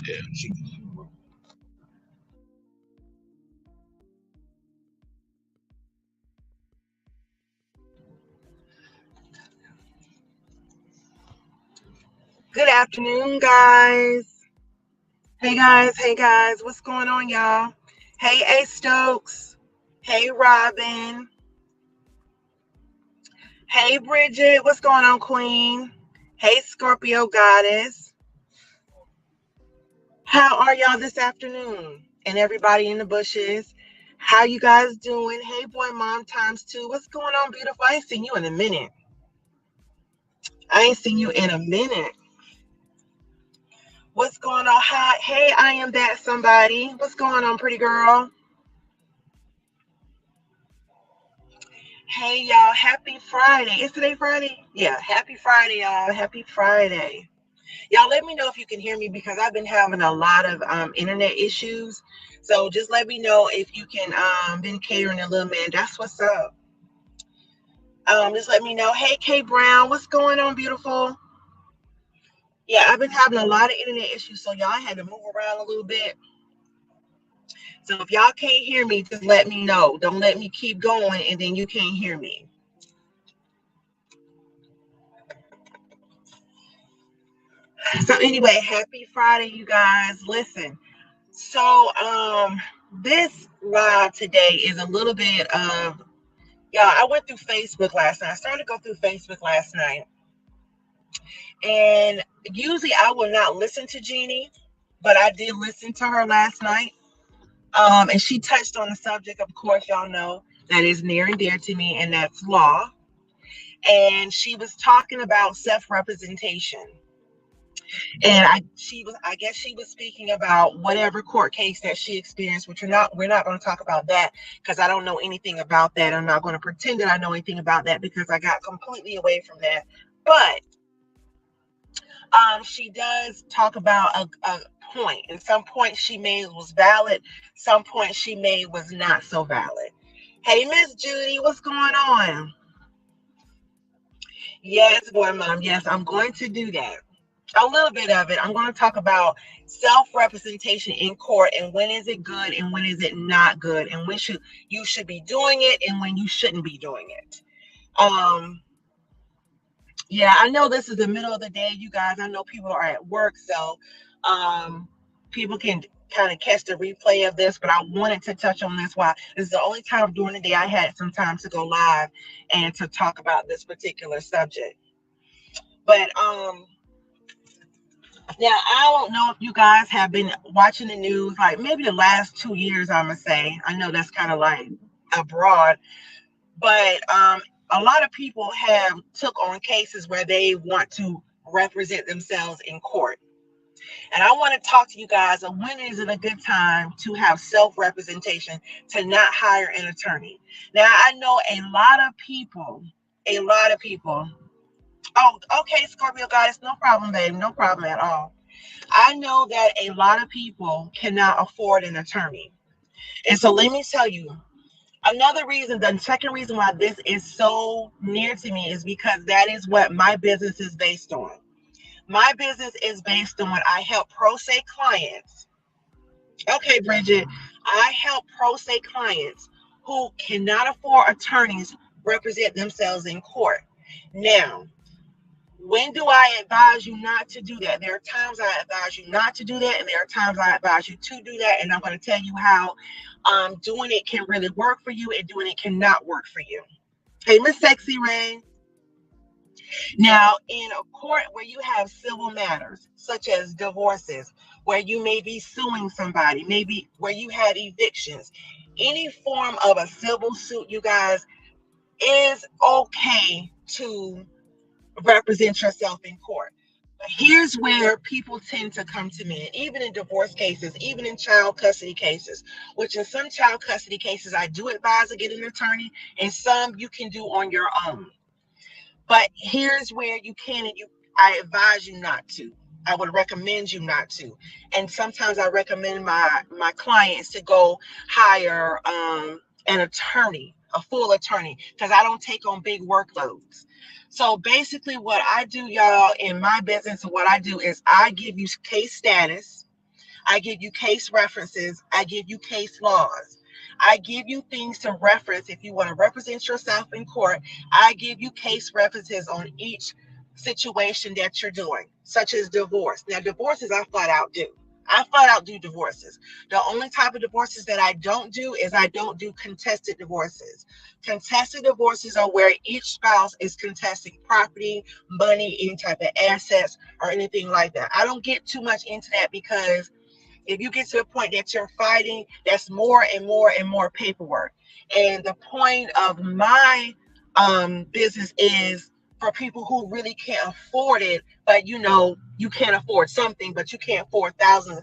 Yeah, she. Good afternoon, guys. Hey guys, what's going on, y'all? Hey, A Stokes. Hey, Robin. Hey, Bridget. What's going on, Queen? Hey, Scorpio Goddess. How are y'all this afternoon? And everybody in the bushes. How you guys doing? Hey, boy, mom times two. What's going on, beautiful? I ain't seen you in a minute. I ain't seen you in a minute. What's going on? Hi. Hey, I am that somebody. What's going on, pretty girl? Hey y'all, happy Friday. Is today Friday? Yeah, happy Friday, y'all. Happy Friday. Y'all let me know if you can hear me because I've been having a lot of internet issues. So just let me know if you can been catering a little man. That's what's up. Just let me know. Hey K Brown, what's going on, beautiful? Yeah, I've been having a lot of internet issues, so y'all had to move around a little bit. So if y'all can't hear me, just let me know. Don't let me keep going and then you can't hear me. So anyway, happy Friday, you guys. Listen. So this live today is a little bit of yeah, I went through Facebook last night. I started to go through Facebook last night. And usually I will not listen to Jeannie, but I did listen to her last night. And she touched on the subject, of course, y'all know, that is near and dear to me, and that's law. And she was talking about self-representation. And I guess she was speaking about whatever court case that she experienced, which we're not going to talk about that because I don't know anything about that. I'm not going to pretend that I know anything about that because I got completely away from that. But she does talk about a point, and some points she made was valid, some points she made was not so valid. Hey, Miss Judy, what's going on? Yes, boy, mom. Yes, I'm going to do that. A little bit of it. I'm going to talk about self-representation in court and when is it good and when is it not good and when should you should be doing it and when you shouldn't be doing it. Um, yeah, I know this is the middle of the day, you guys. I know people are at work, so um, people can kind of catch the replay of this, but I wanted to touch on this while this is the only time during the day I had some time to go live and to talk about this particular subject. But now, I don't know if you guys have been watching the news, like maybe the last 2 years, I'm gonna say. I know that's kind of like abroad, but a lot of people have took on cases where they want to represent themselves in court. And I want to talk to you guys on when is it a good time to have self-representation, to not hire an attorney. Now, I know a lot of people. Oh, okay, Scorpio guys, no problem, babe, no problem at all. I know that a lot of people cannot afford an attorney. And so let me tell you, another reason, the second reason why this is so near to me is because that is what my business is based on. My business is based on I help pro se clients. Okay, Bridget, I help pro se clients who cannot afford attorneys represent themselves in court. Now, when do I advise you not to do that? There are times I advise you not to do that, and there are times I advise you to do that. And I'm going to tell you how doing it can really work for you and doing it cannot work for you. Hey, Miss Sexy Ray. Now, in a court where you have civil matters, such as divorces, where you may be suing somebody, maybe where you had evictions, any form of a civil suit, you guys, is okay to represent yourself in court. But here's where people tend to come to me, and even in divorce cases, even in child custody cases, which in some child custody cases, I do advise to get an attorney, and some you can do on your own. But here's where you can and I advise you not to. I would recommend you not to. And sometimes I recommend my clients to go hire an attorney, a full attorney, because I don't take on big workloads. So basically what I do, y'all, in my business, what I do is I give you case status. I give you case references. I give you case laws. I give you things to reference if you want to represent yourself in court. I give you case references on each situation that you're doing, such as divorce. Now, divorces I flat out do. I flat out do divorces. The only type of divorces that I don't do is I don't do contested divorces. Contested divorces are where each spouse is contesting property, money, any type of assets, or anything like that. I don't get too much into that because if you get to the point that you're fighting, that's more and more and more paperwork. And the point of my business is for people who really can't afford it, but you can't afford something, but you can't afford thousands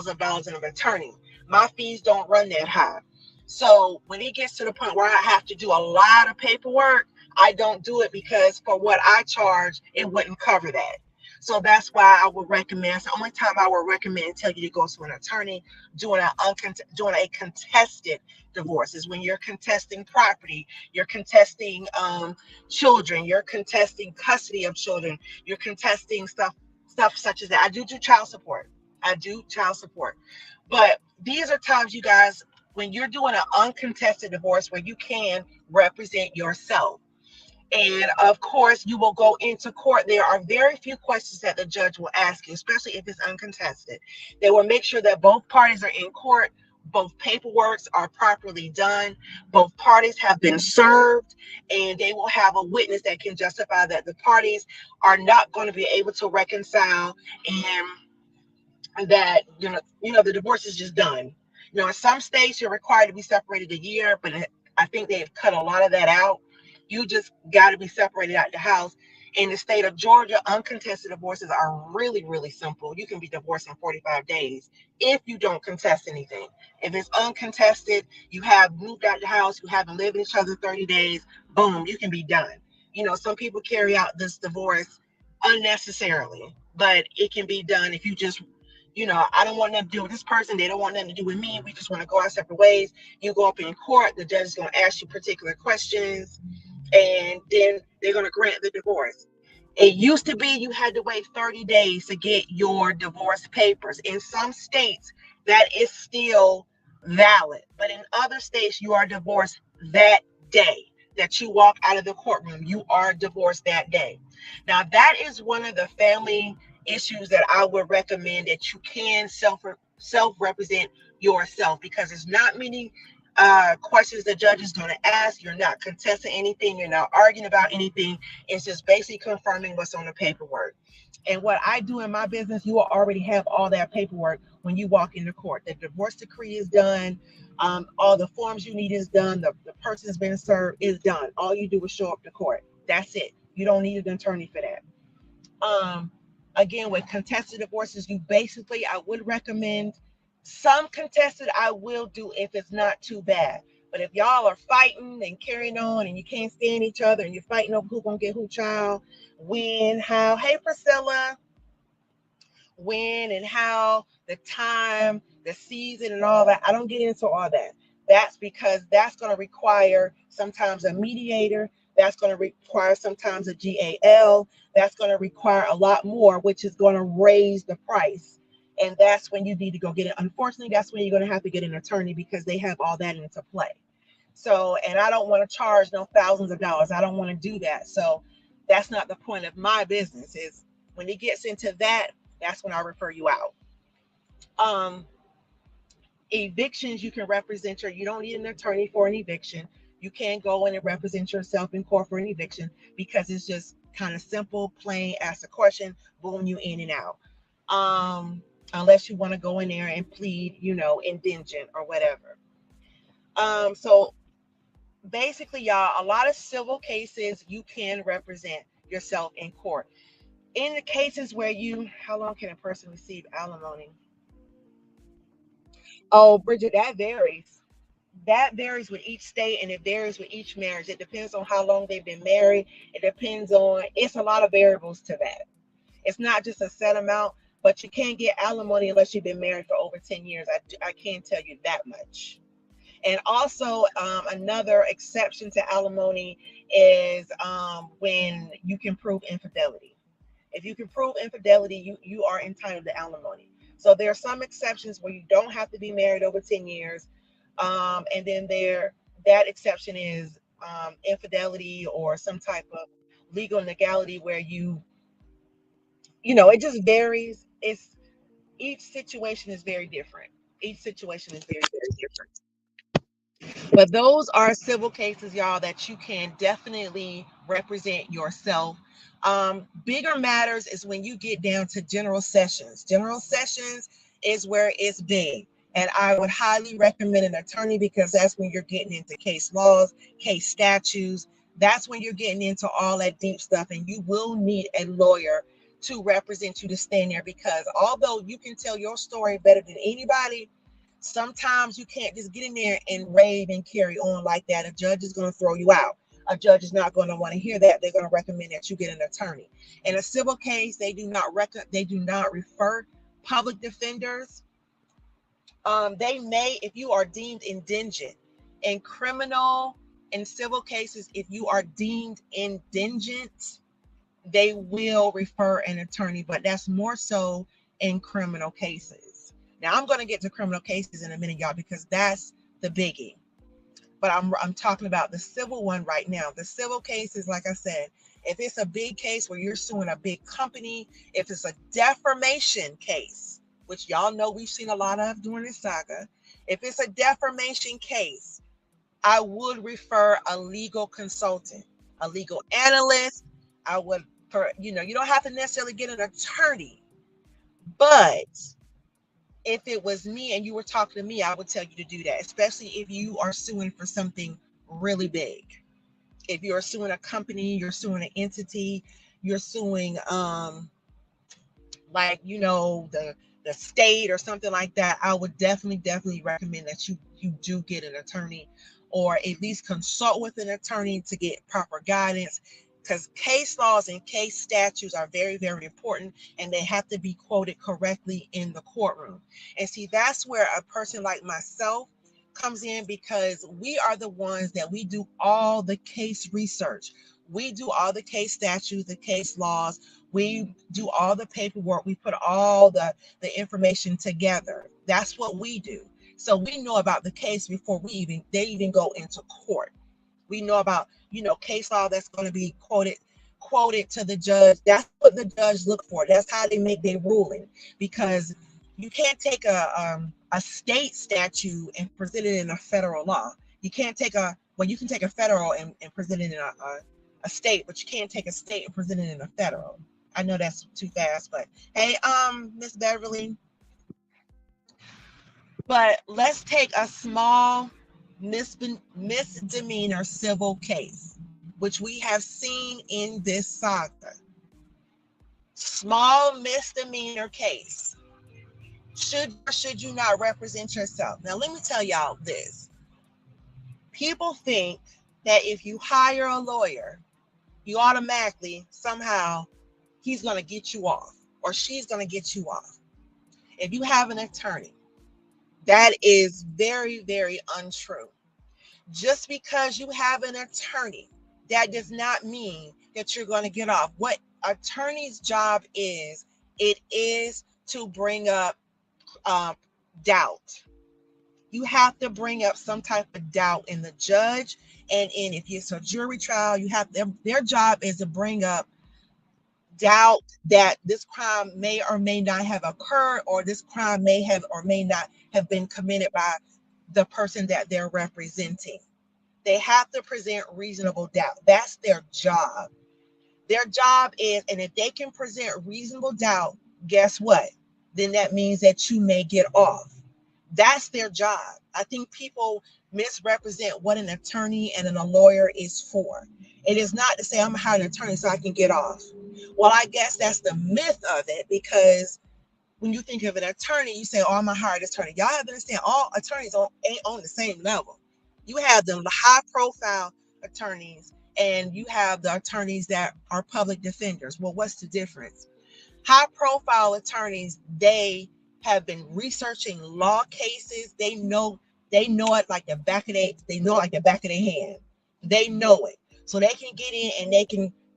of dollars in an attorney. My fees don't run that high. So when it gets to the point where I have to do a lot of paperwork, I don't do it because for what I charge, it wouldn't cover that. So that's why I would recommend. It's the only time I would recommend tell you to go to an attorney doing a contested divorce is when you're contesting property, you're contesting children, you're contesting custody of children, you're contesting stuff such as that. I do child support. I do child support, but these are times, you guys, when you're doing an uncontested divorce where you can represent yourself. And of course, you will go into court. There are very few questions that the judge will ask you, especially if it's uncontested. They will make sure that both parties are in court, both paperworks are properly done, both parties have been served, and they will have a witness that can justify that the parties are not going to be able to reconcile, and that the divorce is just done. In some states you're required to be separated a year, but I think they've cut a lot of that out. You just got to be separated out the house. In the state of Georgia, uncontested divorces are really, really simple. You can be divorced in 45 days if you don't contest anything. If it's uncontested, you have moved out the house, you haven't lived with each other 30 days, boom, you can be done. Some people carry out this divorce unnecessarily, but it can be done if you just I don't want nothing to do with this person. They don't want nothing to do with me. We just want to go our separate ways. You go up in court, the judge is going to ask you particular questions, and then they're going to grant the divorce. It used to be you had to wait 30 days to get your divorce papers. In some states, that is still valid. But in other states, you are divorced that day that you walk out of the courtroom. You are divorced that day. Now, that is one of the family issues that I would recommend, that you can self-represent yourself, because it's not many questions the judge is going to ask. You're not contesting anything. You're not arguing about anything. It's just basically confirming what's on the paperwork. And what I do in my business, you will already have all that paperwork when you walk into court. The divorce decree is done. All the forms you need is done. The person's been served is done. All you do is show up to court. That's it. You don't need an attorney for that. Again, with contested divorces, I would recommend some contested. I will do if it's not too bad. But if y'all are fighting and carrying on and you can't stand each other and you're fighting over who's gonna get who child, when, how, hey Priscilla, when and how, the time, the season, and all that. I don't get into all that. That's because that's going to require sometimes a mediator. That's going to require sometimes a GAL. That's going to require a lot more, which is going to raise the price. And that's when you need to go get it. Unfortunately, that's when you're going to have to get an attorney, because they have all that into play. So, and I don't want to charge no thousands of dollars. I don't want to do that. So that's not the point of my business. Is when it gets into that, that's when I refer you out. Evictions, you can represent you don't need an attorney for an eviction. You can go in and represent yourself in court for an eviction, because it's just kind of simple, plain, ask a question, boom, you in and out. Unless you want to go in there and plead, indigent or whatever. So basically, y'all, a lot of civil cases, you can represent yourself in court. In the cases where how long can a person receive alimony? Oh, Bridget, that varies. That varies with each state, and it varies with each marriage. It depends on how long they've been married. It's a lot of variables to that. It's not just a set amount, but you can't get alimony unless you've been married for over 10 years. I can't tell you that much. And also, another exception to alimony is when you can prove infidelity. If you can prove infidelity, you are entitled to alimony. So there are some exceptions where you don't have to be married over 10 years. And then that exception is infidelity or some type of legal legality where it just varies. It's Each situation is very different. Each situation is very, very different. But those are civil cases, y'all, that you can definitely represent yourself. Bigger matters is when you get down to general sessions. General sessions is where it's big. And I would highly recommend an attorney because that's when you're getting into case laws, case statutes. That's when you're getting into all that deep stuff. And you will need a lawyer to represent you to stand there because although you can tell your story better than anybody, sometimes you can't just get in there and rave and carry on like that. A judge is going to throw you out. A judge is not going to want to hear that. They're going to recommend that you get an attorney. In a civil case, they do not refer public defenders. They may, if you are deemed indigent. In criminal and civil cases, if you are deemed indigent, they will refer an attorney, but that's more so in criminal cases. Now, I'm going to get to criminal cases in a minute, y'all, because that's the biggie. But I'm talking about the civil one right now. The civil cases, like I said, if it's a big case where you're suing a big company, if it's a defamation case, which y'all know we've seen a lot of during this saga, if it's a defamation case, I would refer a legal consultant, a legal analyst. I would, you don't have to necessarily get an attorney, but if it was me and you were talking to me, I would tell you to do that, especially if you are suing for something really big. If you're suing a company, you're suing an entity, you're suing like the state or something like that, I would definitely recommend that you do get an attorney or at least consult with an attorney to get proper guidance, because case laws and case statutes are very, very important and they have to be quoted correctly in the courtroom. And see, that's where a person like myself comes in, because we are the ones that we do all the case research. We do all the case statutes, the case laws. We do all the paperwork. We put all the information together. That's what we do. So we know about the case before they even go into court. We know about, case law that's going to be quoted to the judge. That's what the judge look for. That's how they make their ruling, because you can't take a state statute and present it in a federal law. You can't take you can take a federal and present it in a state, but you can't take a state and present it in a federal. I know that's too fast, but hey, Miss Beverly, but let's take a small misdemeanor civil case, which we have seen in this saga. Small misdemeanor case. Should or should you not represent yourself? Now, let me tell y'all this. People think that if you hire a lawyer, you automatically, somehow, he's going to get you off or she's going to get you off. If you have an attorney, that is very, very untrue. Just because you have an attorney, that does not mean that you're going to get off. What attorney's job is, it is to bring up doubt. You have to bring up some type of doubt in the judge, and if it's a jury trial, you have their job is to bring up doubt that this crime may or may not have occurred, or this crime may have or may not have been committed by the person that they're representing. They have to present reasonable doubt. That's their job. Their job is, and if they can present reasonable doubt, guess what? Then that means that you may get off. That's their job. I think people misrepresent what an attorney and a lawyer is for. It is not to say I'm gonna hire an attorney so I can get off. Well, I guess that's the myth of it, because when you think of an attorney, you say, oh, I'm gonna hire this attorney. Y'all have to understand, all attorneys ain't on the same level. You have the high profile attorneys and you have the attorneys that are public defenders. Well, what's the difference? High profile attorneys, they have been researching law cases. They know it like the back of their hand. They know it. So they can get in and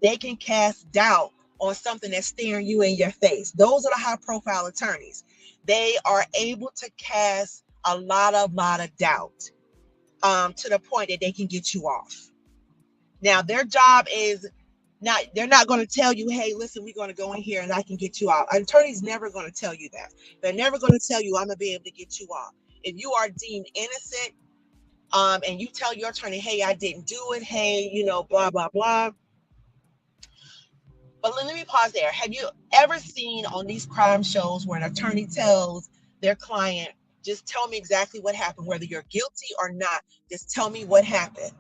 they can cast doubt on something that's staring you in your face. Those are the high profile attorneys. They are able to cast a lot of doubt, to the point that they can get you off. Now, their job is not, they're not going to tell you, hey, listen, we're going to go in here and I can get you out. An attorney's never going to tell you that. They're never going to tell you, I'm going to be able to get you off. If you are deemed innocent, and you tell your attorney, hey, I didn't do it, hey, blah, blah, blah. But let me pause there. Have you ever seen on these crime shows where an attorney tells their client, just tell me exactly what happened, whether you're guilty or not, just tell me what happened?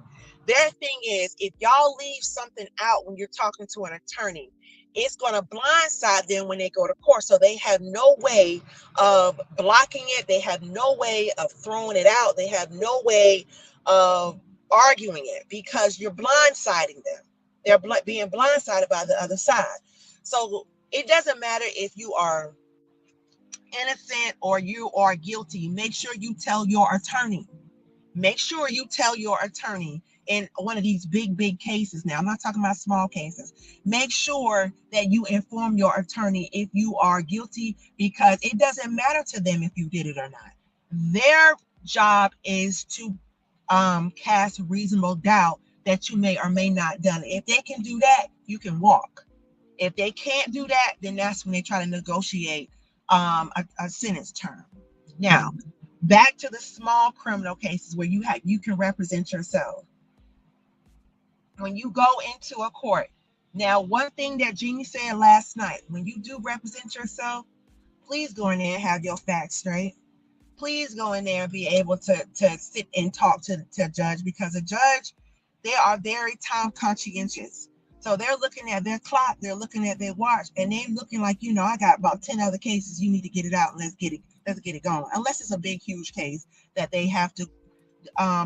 Their thing is, if y'all leave something out when you're talking to an attorney, it's going to blindside them when they go to court. So they have no way of blocking it. They have no way of throwing it out. They have no way of arguing it because you're blindsiding them. They're being blindsided by the other side. So it doesn't matter if you are innocent or you are guilty. Make sure you tell your attorney. Make sure you tell your attorney in one of these big cases. Now, I'm not talking about small cases. Make sure that you inform your attorney if you are guilty, because it doesn't matter to them if you did it or not. Their job is to cast reasonable doubt that you may or may not done it. If they can do that, you can walk. If they can't do that, then that's when they try to negotiate a sentence term. Now, back to the small criminal cases where you can represent yourself. When you go into a court, now one thing that Jeannie said last night, when you do represent yourself, please go in there and have your facts straight. Please go in there and be able to sit and talk to a judge, because a judge, they are very time conscientious. So they're looking at their clock, they're looking at their watch, and they're looking like, I got about 10 other cases. You need to get it out and let's get it going. Unless it's a big, huge case that they have to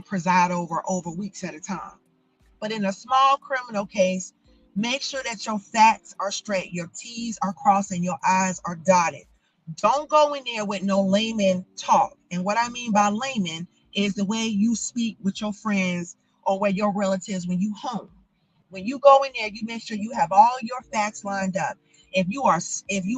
preside over weeks at a time. But in a small criminal case, make sure that your facts are straight, your T's are crossed, and your I's are dotted. Don't go in there with no layman talk. And what I mean by layman is the way you speak with your friends or with your relatives when you home. When you go in there, you make sure you have all your facts lined up. If you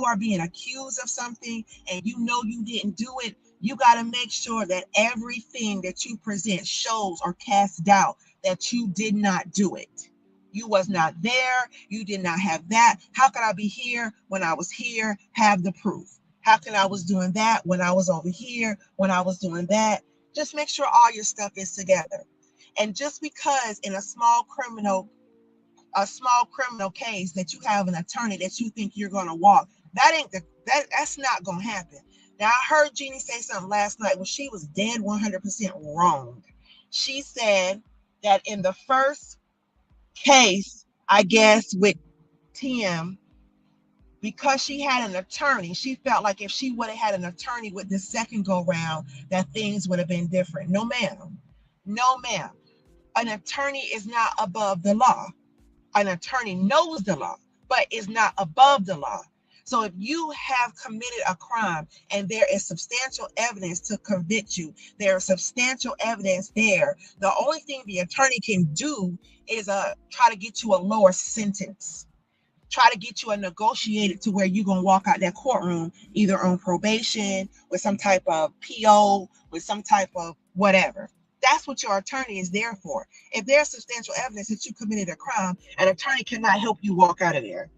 are being accused of something and you didn't do it, you got to make sure that everything that you present shows or casts doubt that you did not do it. You was not there. You did not have that. How could I be here when I was here? Have the proof. How can I was doing that when I was over here, when I was doing that? Just make sure all your stuff is together. And just because in a small criminal case that you have an attorney that you think you're going to walk, that's not going to happen. Now, I heard Jeannie say something last night when she was dead 100% wrong. She said that in the first case, I guess with Tim, because she had an attorney, she felt like if she would have had an attorney with the second go round, that things would have been different. No, ma'am. No, ma'am. An attorney is not above the law. An attorney knows the law, but is not above the law. So if you have committed a crime and there is substantial evidence to convict you, there is substantial evidence there, the only thing the attorney can do is try to get you a lower sentence. Try to get you a negotiated to where you're going to walk out that courtroom either on probation, with some type of PO, with some type of whatever. That's what your attorney is there for. If there's substantial evidence that you committed a crime, an attorney cannot help you walk out of there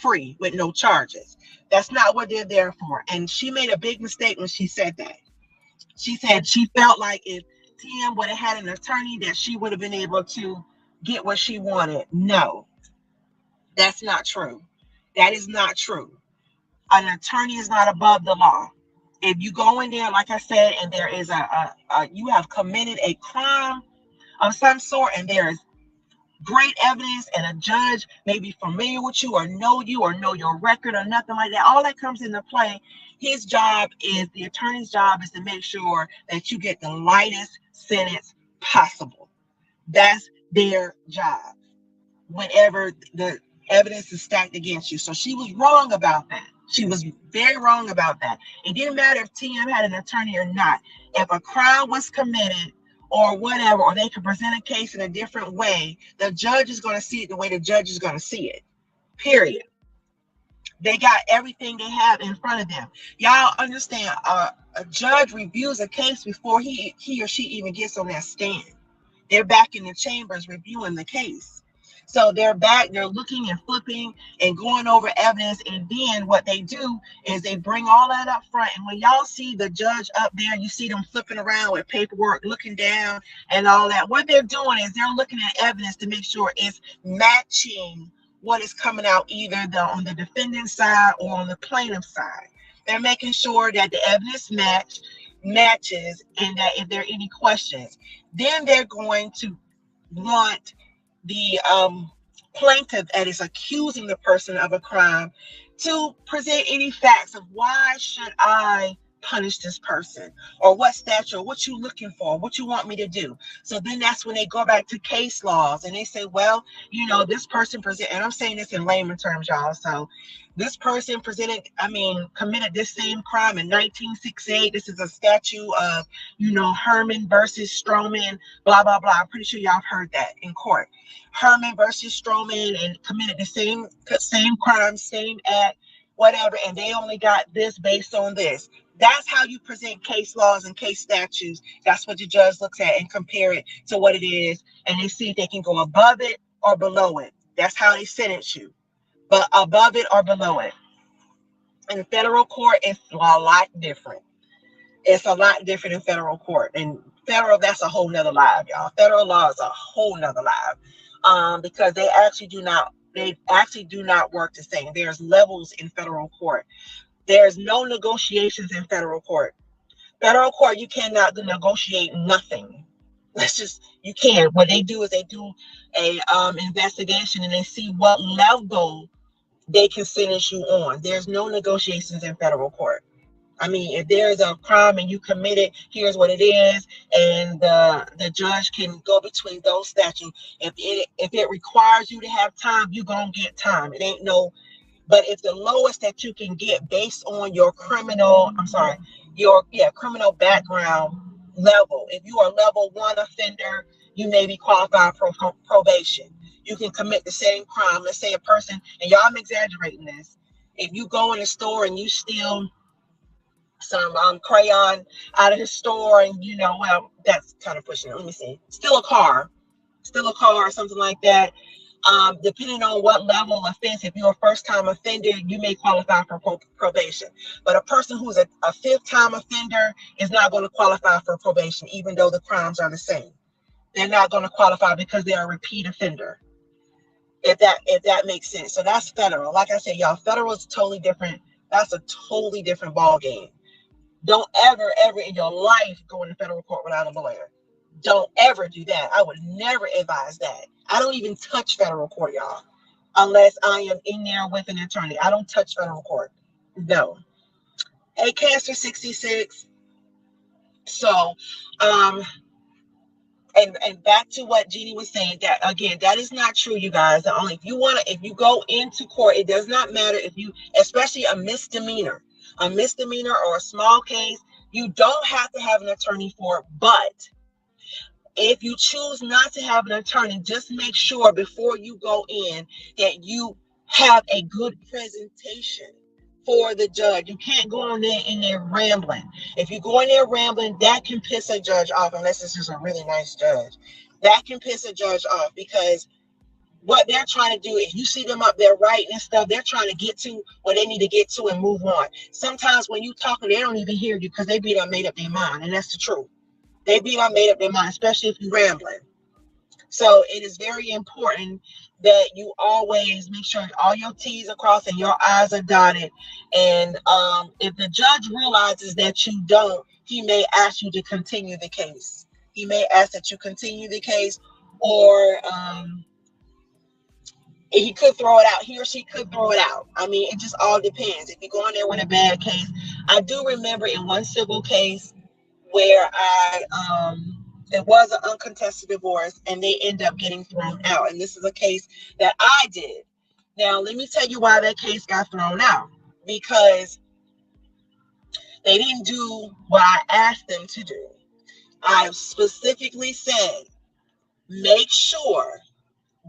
free with no charges. That's not what they're there for. And she made a big mistake when she said that. She said she felt like if Tim would have had an attorney that she would have been able to get what she wanted. No, that's not true. That is not true. An attorney is not above the law. If you go in there, like I said, and there is you have committed a crime of some sort, and there is great evidence, and a judge may be familiar with you or know your record or nothing like that, all that comes into play. The attorney's job is to make sure that you get the lightest sentence possible. That's their job whenever the evidence is stacked against you. So she was wrong about that. She was very wrong about that. It didn't matter if TM had an attorney or not. If a crime was committed or whatever, or they could present a case in a different way, the judge is going to see it the way the judge is going to see it. Period. They got everything they have in front of them. Y'all understand? A judge reviews a case before he or she even gets on that stand. They're back in the chambers reviewing the case. So they're back, they're looking and flipping and going over evidence. And then what they do is they bring all that up front. And when y'all see the judge up there, you see them flipping around with paperwork, looking down and all that. What they're doing is they're looking at evidence to make sure it's matching what is coming out either on the defendant's side or on the plaintiff's side. They're making sure that the evidence matches and that if there are any questions, then they're going to want the plaintiff that is accusing the person of a crime to present any facts of why should I punish this person, or what statute, what you looking for, what you want me to do. So then that's when they go back to case laws and they say, well, this person present, and I'm saying this in layman terms, y'all. So this person committed this same crime in 1968. This is a statute of, Herman versus Stroman, blah, blah, blah. I'm pretty sure y'all have heard that in court. Herman versus Stroman, and committed the same crime, same act, whatever, and they only got this based on this. That's how you present case laws and case statutes. That's what the judge looks at and compare it to what it is, and they see if they can go above it or below it. That's how they sentence you, but above it or below it. In federal court, it's a lot different. It's a lot different in federal court. And federal, that's a whole nother live, y'all. Federal law is a whole nother live, because they actually do not work the same. There's levels in federal court. There's no negotiations in federal court. Federal court, you cannot negotiate nothing. You can't. What they do is they do a investigation and they see what level they can sentence you on. There's no negotiations in federal court. If there's a crime and you commit it, here's what it is, and the judge can go between those statutes. If it requires you to have time, you're gonna get time. It ain't no. But if the lowest that you can get based on your criminal background level, if you are level 1 offender, you may be qualified for probation. You can commit the same crime. Let's say a person, and y'all, I'm exaggerating this. If you go in a store and you steal some crayon out of the store, and that's kind of pushing it. Let me see. Steal a car or something like that. Depending on what level of offense, if you're a first-time offender, you may qualify for probation. But a person who's a fifth-time offender is not going to qualify for probation, even though the crimes are the same. They're not going to qualify because they're a repeat offender. If that makes sense. So that's federal. Like I said, y'all, federal is totally different. That's a totally different ball game. Don't ever in your life go into federal court without a lawyer. Don't ever do that. I would never advise that. I don't even touch federal court, y'all, unless I am in there with an attorney. I don't touch federal court. No. Hey, Cancer 66. So, and back to what Jeannie was saying, that again, that is not true, you guys. If you go into court, it does not matter especially a misdemeanor or a small case, you don't have to have an attorney for it. But if you choose not to have an attorney, just make sure before you go in that you have a good presentation for the judge. You can't go in there rambling. If you go in there rambling, that can piss a judge off, unless it's just a really nice judge. That can piss a judge off, because what they're trying to do, if you see them up there writing and stuff, they're trying to get to what they need to get to and move on. Sometimes when you talking, they don't even hear you because they done made up their mind, and that's the truth. They done made up their mind, especially if you're rambling. So it is very important that you always make sure all your T's are crossed and your I's are dotted. And if the judge realizes that you don't, he may ask you to continue the case. He may ask that you continue the case, or he could throw it out. He or she could throw it out. It just all depends. If you go in there with a bad case. I do remember in one civil case where it was an uncontested divorce, and they end up getting thrown out. And this is a case that I did. Now, let me tell you why that case got thrown out. Because they didn't do what I asked them to do. I specifically said, make sure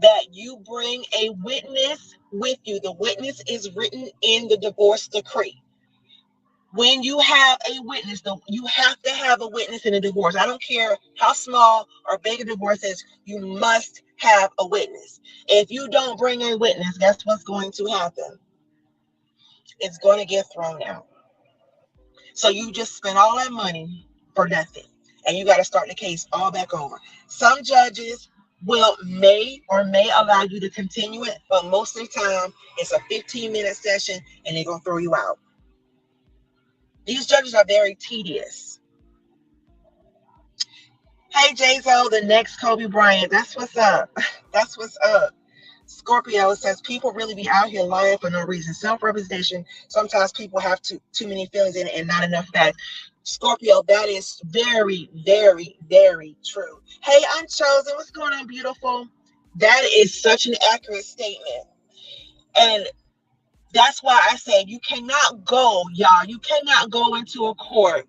that you bring a witness with you. The witness is written in the divorce decree. When you have a witness, you have to have a witness in a divorce. I don't care how small or big a divorce is, you must have a witness. If you don't bring a witness, guess what's going to happen? It's going to get thrown out. So you just spent all that money for nothing. And you got to start the case all back over. Some judges may allow you to continue it, but most of the time it's a 15-minute session and they're going to throw you out. These judges are very tedious. Hey, J-Zo, the next Kobe Bryant. That's what's up. That's what's up. Scorpio says people really be out here lying for no reason. Self-representation, sometimes people have too many feelings in it and not enough facts. Scorpio, that is very, very, very true. Hey, Unchosen, what's going on, beautiful? That is such an accurate statement. And that's why I say you cannot go into a court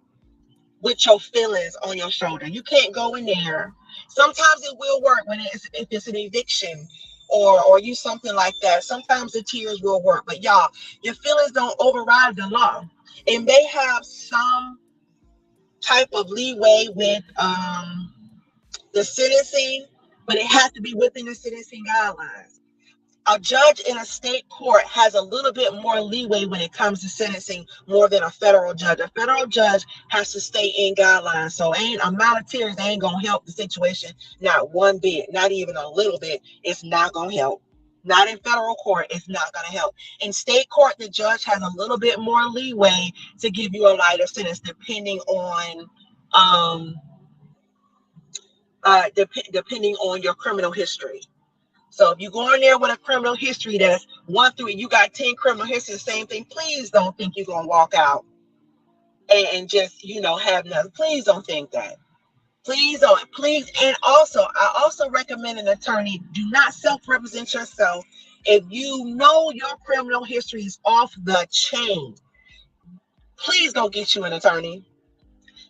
with your feelings on your shoulder. You can't go in there. Sometimes it will work if it's an eviction or you something like that. Sometimes the tears will work. But y'all, your feelings don't override the law. It may have some type of leeway with the sentencing, but it has to be within the sentencing guidelines. A judge in a state court has a little bit more leeway when it comes to sentencing more than a federal judge. A federal judge has to stay in guidelines. So amount of tears ain't gonna help the situation, not one bit, not even a little bit. It's not gonna help. Not in federal court, it's not gonna help. In state court, the judge has a little bit more leeway to give you a lighter sentence depending on depending on your criminal history. So if you go in there with a criminal history that's 1 through, you got 10 criminal history, the same thing, please don't think you're going to walk out and just, have nothing. Please don't think that. Please don't. Please. And also, I also recommend an attorney. Do not self-represent yourself. If you know your criminal history is off the chain, please don't get you an attorney.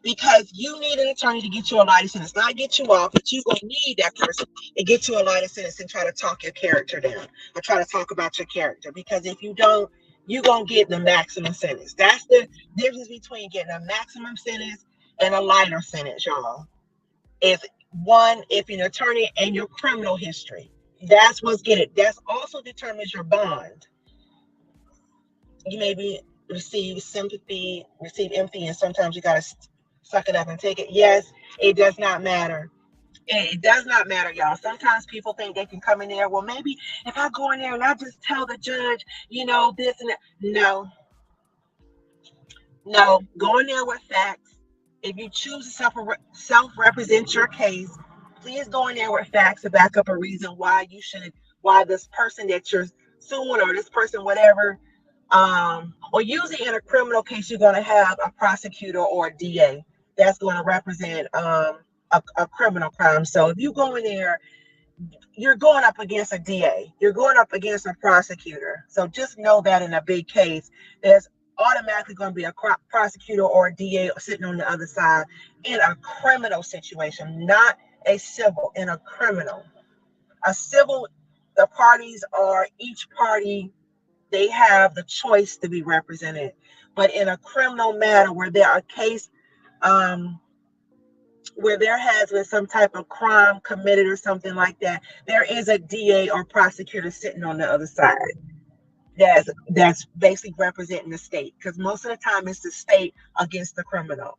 Because you need an attorney to get you a lighter sentence, not get you off, but you're going to need that person to get you a lighter sentence and try to talk your character down or try to talk about your character. Because if you don't, you're going to get the maximum sentence. That's the difference between getting a maximum sentence and a lighter sentence, y'all. Is one, if you're an attorney and your criminal history. That's what's getting it. That's also determines your bond. You maybe receive sympathy, receive empathy, and sometimes you got to suck it up and take it. Yes, it does not matter. It does not matter, y'all. Sometimes people think they can come in there. Well, maybe if I go in there and I just tell the judge, this and that. No, go in there with facts. If you choose to self-represent your case, please go in there with facts to back up a reason why this person that you're suing or this person, whatever, or usually in a criminal case, you're going to have a prosecutor or a DA that's going to represent a criminal crime. So if you go in there, you're going up against a DA, you're going up against a prosecutor. So just know that in a big case, there's automatically going to be a prosecutor or a DA sitting on the other side in a criminal situation, not a civil, in a criminal. A civil, the parties are, each party, they have the choice to be represented. But in a criminal matter where there are case, where there has been some type of crime committed or something like that, there is a DA or prosecutor sitting on the other side that's basically representing the state, because most of the time it's the state against the criminal.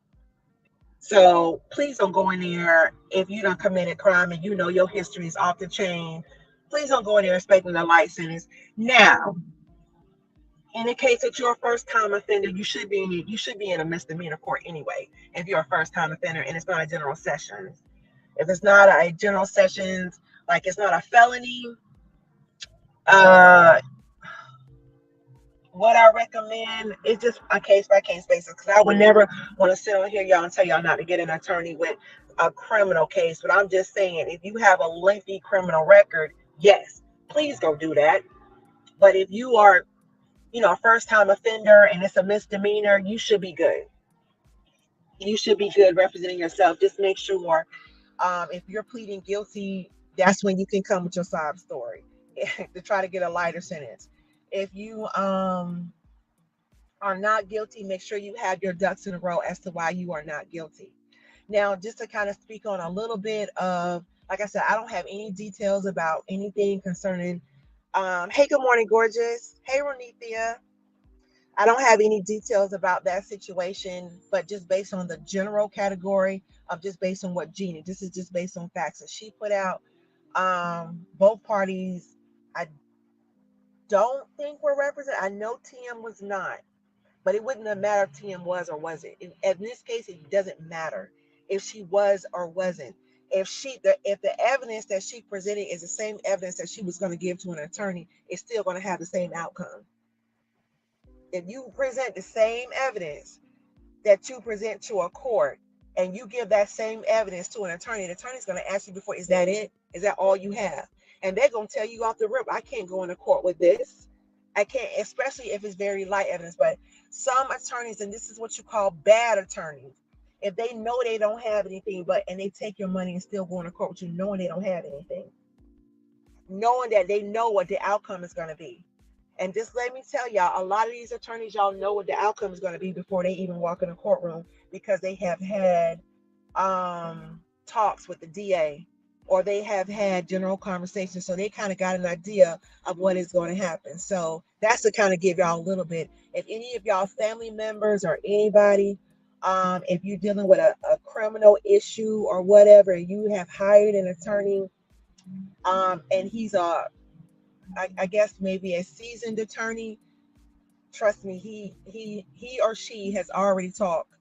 So please don't go in there if you don't commit a crime and your history is off the chain. Please don't go in there expecting a light sentence. Now, in the case that you're a first-time offender, you should be in a misdemeanor court anyway. If you're a first-time offender and it's not a general sessions, if it's not a general sessions, like it's not a felony, what I recommend is just a case-by-case basis. Because I would never want to sit on here, y'all, and tell y'all not to get an attorney with a criminal case. But I'm just saying, if you have a lengthy criminal record, yes, please go do that. But if you are a first-time offender and it's a misdemeanor, you should be good. You should be good representing yourself. Just make sure if you're pleading guilty, that's when you can come with your sob story. to try to get a lighter sentence. If you are not guilty, make sure you have your ducks in a row as to why you are not guilty. Now, just to kind of speak on a little bit of, like I said, I don't have any details about anything concerning. Hey, good morning, gorgeous. Hey, Ronithia. I don't have any details about that situation, but just based on the general category of just based on what Jeannie, this is just based on facts that she put out. Both parties, I don't think were represented. I know TM was not, but it wouldn't have mattered if TM was or wasn't. In this case, it doesn't matter if she was or wasn't. If the evidence that she presented is the same evidence that she was going to give to an attorney, it's still going to have the same outcome. If you present the same evidence that you present to a court and you give that same evidence to an attorney, the attorney's going to ask you before, is that it? Is that all you have? And they're going to tell you off the rip, I can't go into court with this. I can't, especially if it's very light evidence. But some attorneys, and this is what you call bad attorneys, if they know they don't have anything, and they take your money and still go into court with you, knowing they don't have anything, knowing that they know what the outcome is going to be. And just let me tell y'all, a lot of these attorneys, y'all know what the outcome is going to be before they even walk in a courtroom, because they have had talks with the DA, or they have had general conversations. So they kind of got an idea of what is going to happen. So that's to kind of give y'all a little bit. If any of y'all family members or anybody, if you're dealing with a criminal issue or whatever, and you have hired an attorney, and he's I guess maybe a seasoned attorney, trust me, he or she has already talked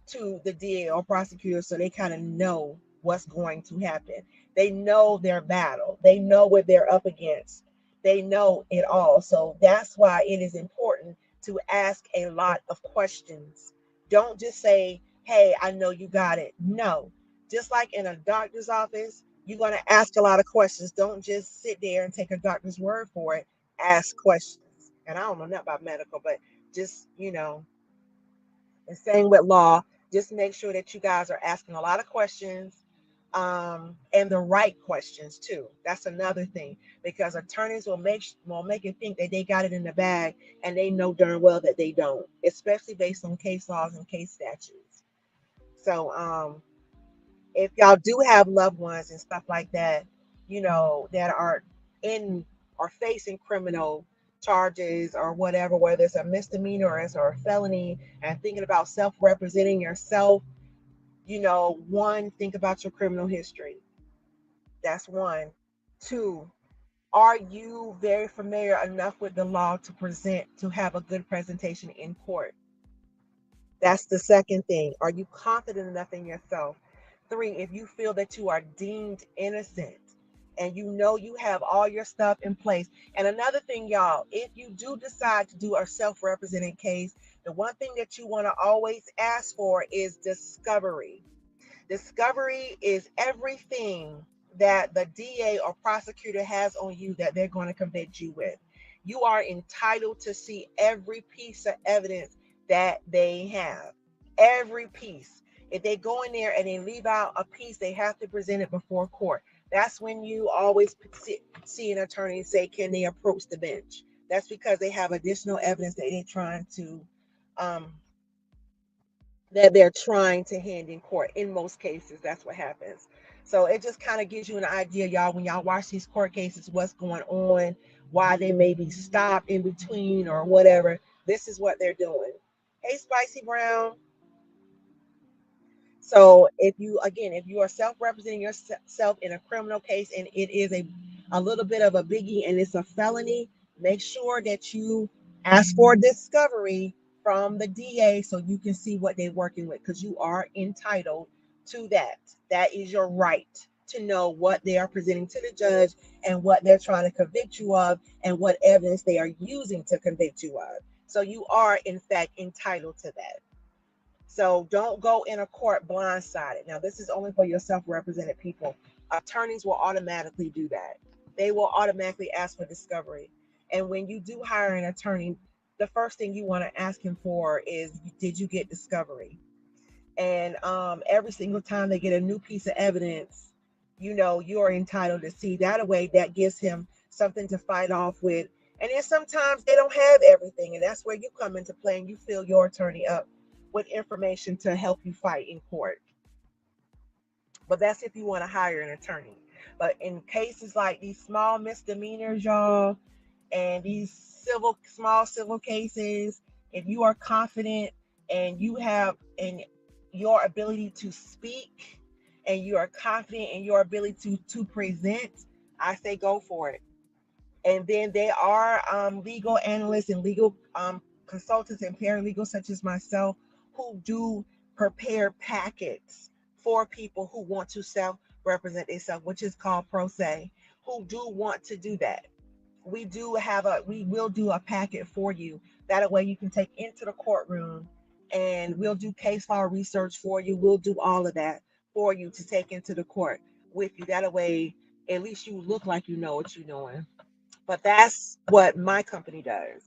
to the DA or prosecutor, so they kind of know what's going to happen. They know their battle. They know what they're up against. They know it all. So that's why it is important to ask a lot of questions. Don't just say, "Hey, I know you got it." No. Just like in a doctor's office, you're going to ask a lot of questions. Don't just sit there and take a doctor's word for it. Ask questions. And I don't know nothing about medical, but just, and same with law, just make sure that you guys are asking a lot of questions, and the right questions too. That's another thing, because attorneys will make you think that they got it in the bag, and they know darn well that they don't, especially based on case laws and case statutes. So if y'all do have loved ones and stuff like that, that are in or facing criminal charges or whatever, whether it's a misdemeanor or a felony, and thinking about self-representing yourself, one, think about your criminal history. That's one. Two, are you very familiar enough with the law to have a good presentation in court? That's the second thing. Are you confident enough in yourself? Three, if you feel that you are deemed innocent and you know you have all your stuff in place. And another thing, y'all, if you do decide to do a self-represented case, the one thing that you want to always ask for is discovery. Discovery is everything that the DA or prosecutor has on you that they're going to convict you with. You are entitled to see every piece of evidence that they have. Every piece. If they go in there and they leave out a piece, they have to present it before court. That's when you always see an attorney say, can they approach the bench? That's because they have additional evidence um, that they're trying to hand in court. In most cases, that's what happens. So it just kind of gives you an idea, y'all, when y'all watch these court cases, what's going on, why they may be stopped in between or whatever. This is what they're doing. Hey, Spicy Brown. So if you are self-representing yourself in a criminal case and it is a little bit of a biggie and it's a felony, make sure that you ask for discovery from the DA so you can see what they're working with, because you are entitled to that. That is your right to know what they are presenting to the judge and what they're trying to convict you of and what evidence they are using to convict you of. So you are, in fact, entitled to that. So don't go in a court blindsided. Now, this is only for your self-represented people. Attorneys will automatically do that. They will automatically ask for discovery. And when you do hire an attorney, the first thing you want to ask him for is, did you get discovery? And every single time they get a new piece of evidence, you are entitled to see that. Away that gives him something to fight off with. And then sometimes they don't have everything, and that's where you come into play and you fill your attorney up with information to help you fight in court. But that's if you want to hire an attorney. But in cases like these small misdemeanors, y'all, and these small civil cases, if you are confident and you have in your ability to speak and you are confident in your ability to present, I say go for it. And then there are legal analysts and legal consultants and paralegals such as myself who do prepare packets for people who want to self-represent themselves, which is called pro se, who do want to do that. We will do a packet for you. That way you can take into the courtroom, and we'll do case law research for you. We'll do all of that for you to take into the court with you. That way, at least you look like you know what you're doing. But that's what my company does,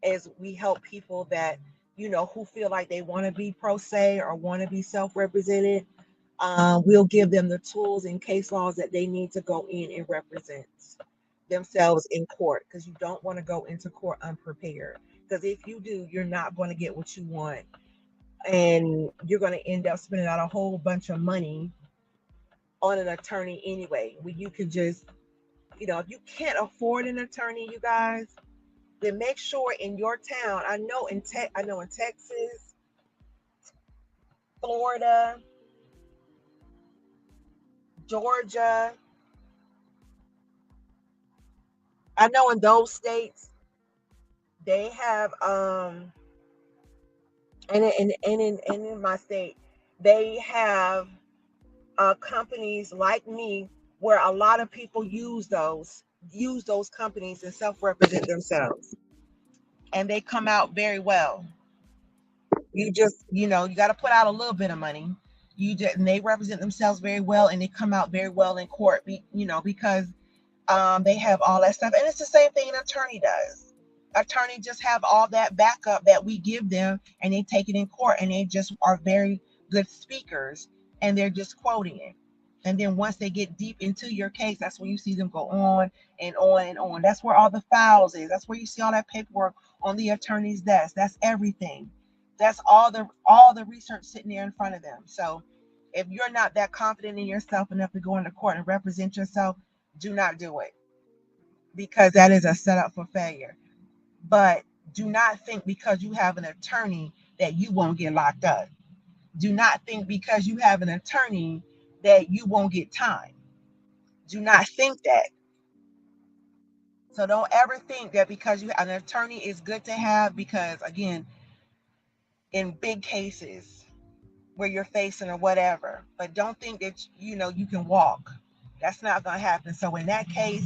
is we help people that, who feel like they want to be pro se or want to be self-represented. We'll give them the tools and case laws that they need to go in and represent themselves in court, because you don't want to go into court unprepared, because if you do, you're not going to get what you want, and you're going to end up spending out a whole bunch of money on an attorney anyway, when you can just, if you can't afford an attorney, you guys, then make sure in your town. I know in Texas, Florida, Georgia, I know in those states they have and in my state they have companies like me, where a lot of people use those companies and self-represent themselves, and they come out very well. You just, you got to put out a little bit of money. And they represent themselves very well, and they come out very well in court. Because they have all that stuff, and it's the same thing an attorney does. Attorney just have all that backup that we give them, and they take it in court, and they just are very good speakers, and they're just quoting it. And then once they get deep into your case, that's when you see them go on and on and on. That's where all the files is. That's where you see all that paperwork on the attorney's desk. That's everything. That's all the research sitting there in front of them. So if you're not that confident in yourself enough to go into court and represent yourself, do not do it, because that is a setup for failure. But do not think because you have an attorney that you won't get locked up. Do not think because you have an attorney that you won't get time. Do not think that. So don't ever think that because you have an attorney is good to have, because again, in big cases where you're facing or whatever, but don't think that you can walk. That's not going to happen. So in that case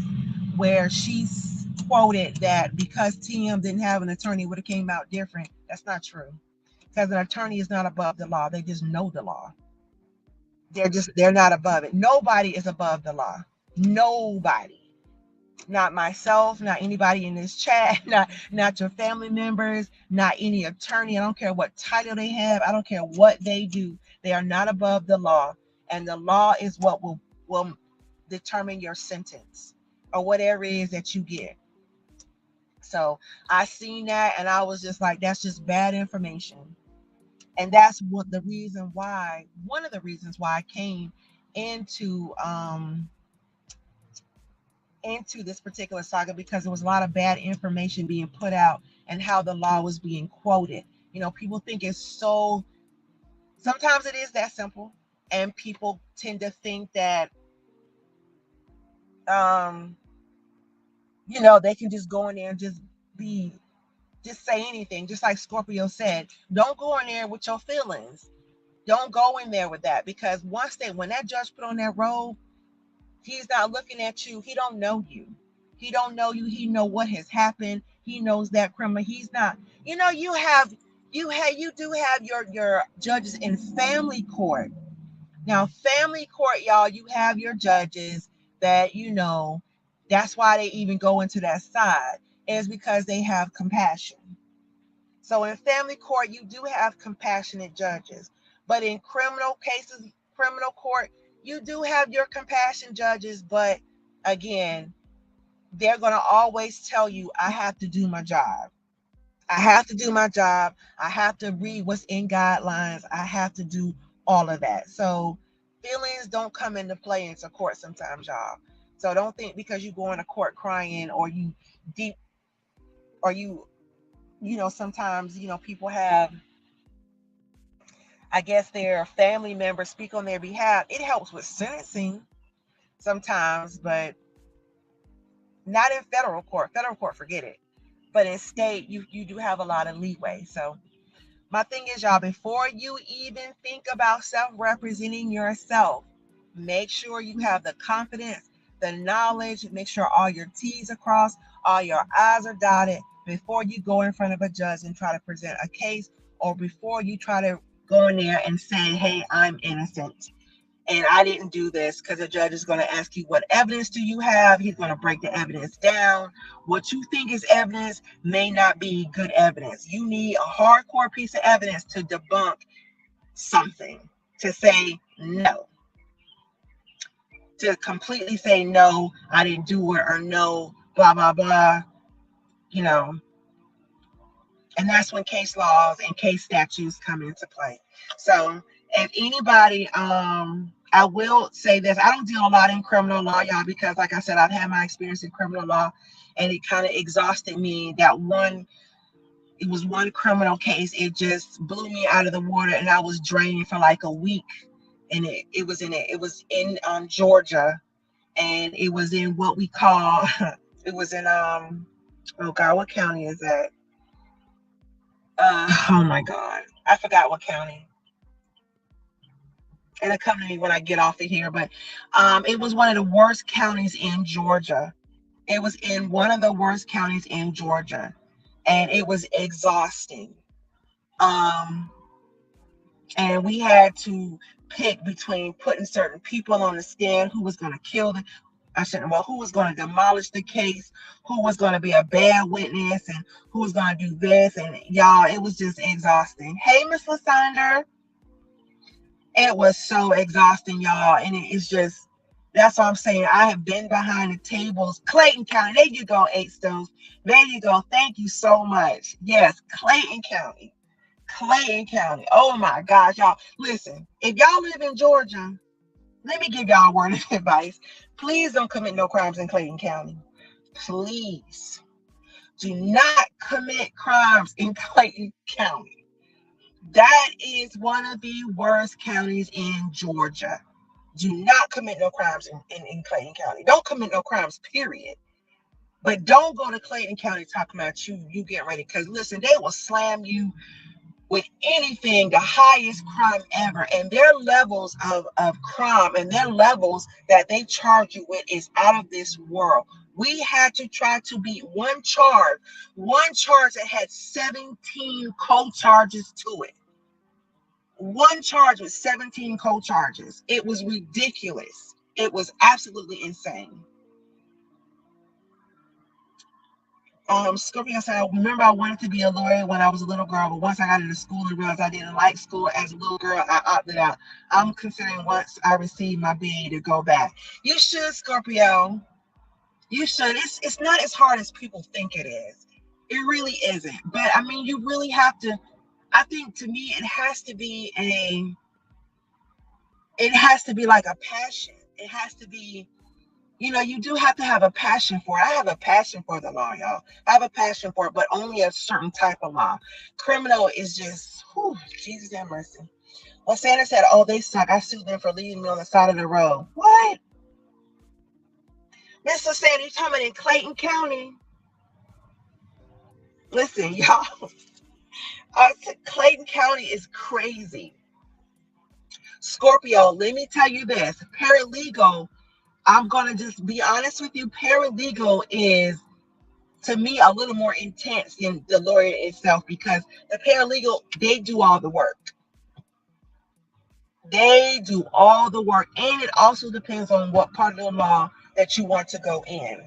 where she's quoted that because TM didn't have an attorney, it would have came out different, that's not true. Because an attorney is not above the law. They just know the law. They're not above it. Nobody is above the law. Nobody. Not myself, not anybody in this chat, not your family members, not any attorney. I don't care what title they have. I don't care what they do. They are not above the law. And the law is what will determine your sentence or whatever it is that you get. So I seen that and I was just like, that's just bad information. And that's one of the reasons why I came into this particular saga, because there was a lot of bad information being put out and how the law was being quoted. People think it's so, sometimes it is that simple, and people tend to think that they can just go in there and just say anything, just like Scorpio said. Don't go in there with your feelings. Don't go in there with that, because when that judge put on that robe, he's not looking at you. He don't know you. He don't know you. He know what has happened. He knows that criminal. He's not. You do have your judges in family court. Now, family court, y'all, you have your judges that That's why they even go into that side, is because they have compassion. So in family court, you do have compassionate judges, but in criminal cases, criminal court, you do have your compassion judges, but again, they're going to always tell you, I have to do my job. I have to do my job. I have to read what's in guidelines. I have to do all of that. So feelings don't come into play into court sometimes, y'all. So don't think because you go into court crying or you deep or sometimes, people have, I guess, their family members speak on their behalf. It helps with sentencing sometimes, but not in federal court. Federal court, forget it. But in state, you do have a lot of leeway. So my thing is, y'all, before you even think about self-representing yourself, make sure you have the confidence, the knowledge, make sure all your T's are crossed, all your I's are dotted before you go in front of a judge and try to present a case, or before you try to go in there and say, hey, I'm innocent and I didn't do this, because the judge is going to ask you, what evidence do you have? He's going to break the evidence down. What you think is evidence may not be good evidence. You need a hardcore piece of evidence to debunk something, to say no, to completely say no, I didn't do it, or no, blah, blah, blah, you know. And that's when case laws and case statutes come into play. So if anybody, I will say this, I don't deal a lot in criminal law, y'all, because like I said, I've had my experience in criminal law and it kind of exhausted me. It was one criminal case. It just blew me out of the water and I was drained for like a week. And it was in Georgia, and it was in what we call, it was in, oh God, what county is that? Oh my God, I forgot what county. It'll come to me when I get off of here, but it was one of the worst counties in Georgia. It was in one of the worst counties in Georgia, and it was exhausting. Um, and we had to pick between putting certain people on the stand who was going to kill the, I shouldn't, well, who was going to demolish the case, who was going to be a bad witness, and who was going to do this. And y'all, it was just exhausting. Hey, Miss Lysander. It was so exhausting, y'all. And it's just, that's what I'm saying. I have been behind the tables. Clayton County. There you go, Eight Stones. There you go. Thank you so much. Yes, Clayton County. Clayton County. Oh my gosh, y'all. Listen, if y'all live in Georgia, let me give y'all a word of advice. Please don't commit no crimes in Clayton County. Please do not commit crimes in Clayton County. That is one of the worst counties in Georgia. Do not commit no crimes in Clayton County. Don't commit no crimes, period. But don't go to Clayton County talking about you get ready. Because listen, they will slam you with anything, the highest crime ever. And their levels of crime and their levels that they charge you with is out of this world. We had to try to beat one charge that had 17 co-charges to it. One charge with 17 co-charges. It was ridiculous. It was absolutely insane. Scorpio said, I remember I wanted to be a lawyer when I was a little girl, but once I got into school and realized I didn't like school as a little girl, I opted out. I'm considering once I receive my BA to go back. You should, Scorpio. You should. It's not as hard as people think it is. It really isn't. But I mean, you really have to, I think to me, it has to be like a passion. It has to be, you do have to have a passion for it. I have a passion for the law, y'all. I have a passion for it, but only a certain type of law. Criminal is just, whew, Jesus have mercy. Well, Santa said, oh, they suck. I sued them for leaving me on the side of the road. What? Mr. Santa, you talking about in Clayton County? Listen, y'all. Clayton County is crazy. Scorpio, let me tell you this. Paralegal, I'm going to just be honest with you. Paralegal is, to me, a little more intense than the lawyer itself, because the paralegal, they do all the work. They do all the work. And it also depends on what part of the law that you want to go in.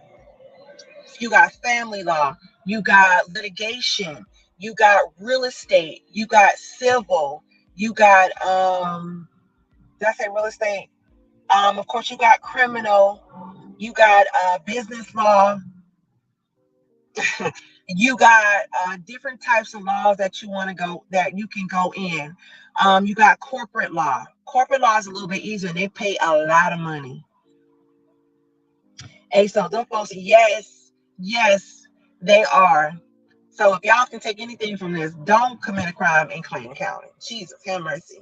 You got family law, you got litigation, you got real estate, you got civil, you got, did I say real estate? Of course, you got criminal, you got business law. You got different types of laws that you can go in. You got corporate law. Corporate law is a little bit easier. They pay a lot of money. Hey, so them folks, yes, yes, they are. So if y'all can take anything from this, don't commit a crime in Clayton County. Jesus, have mercy.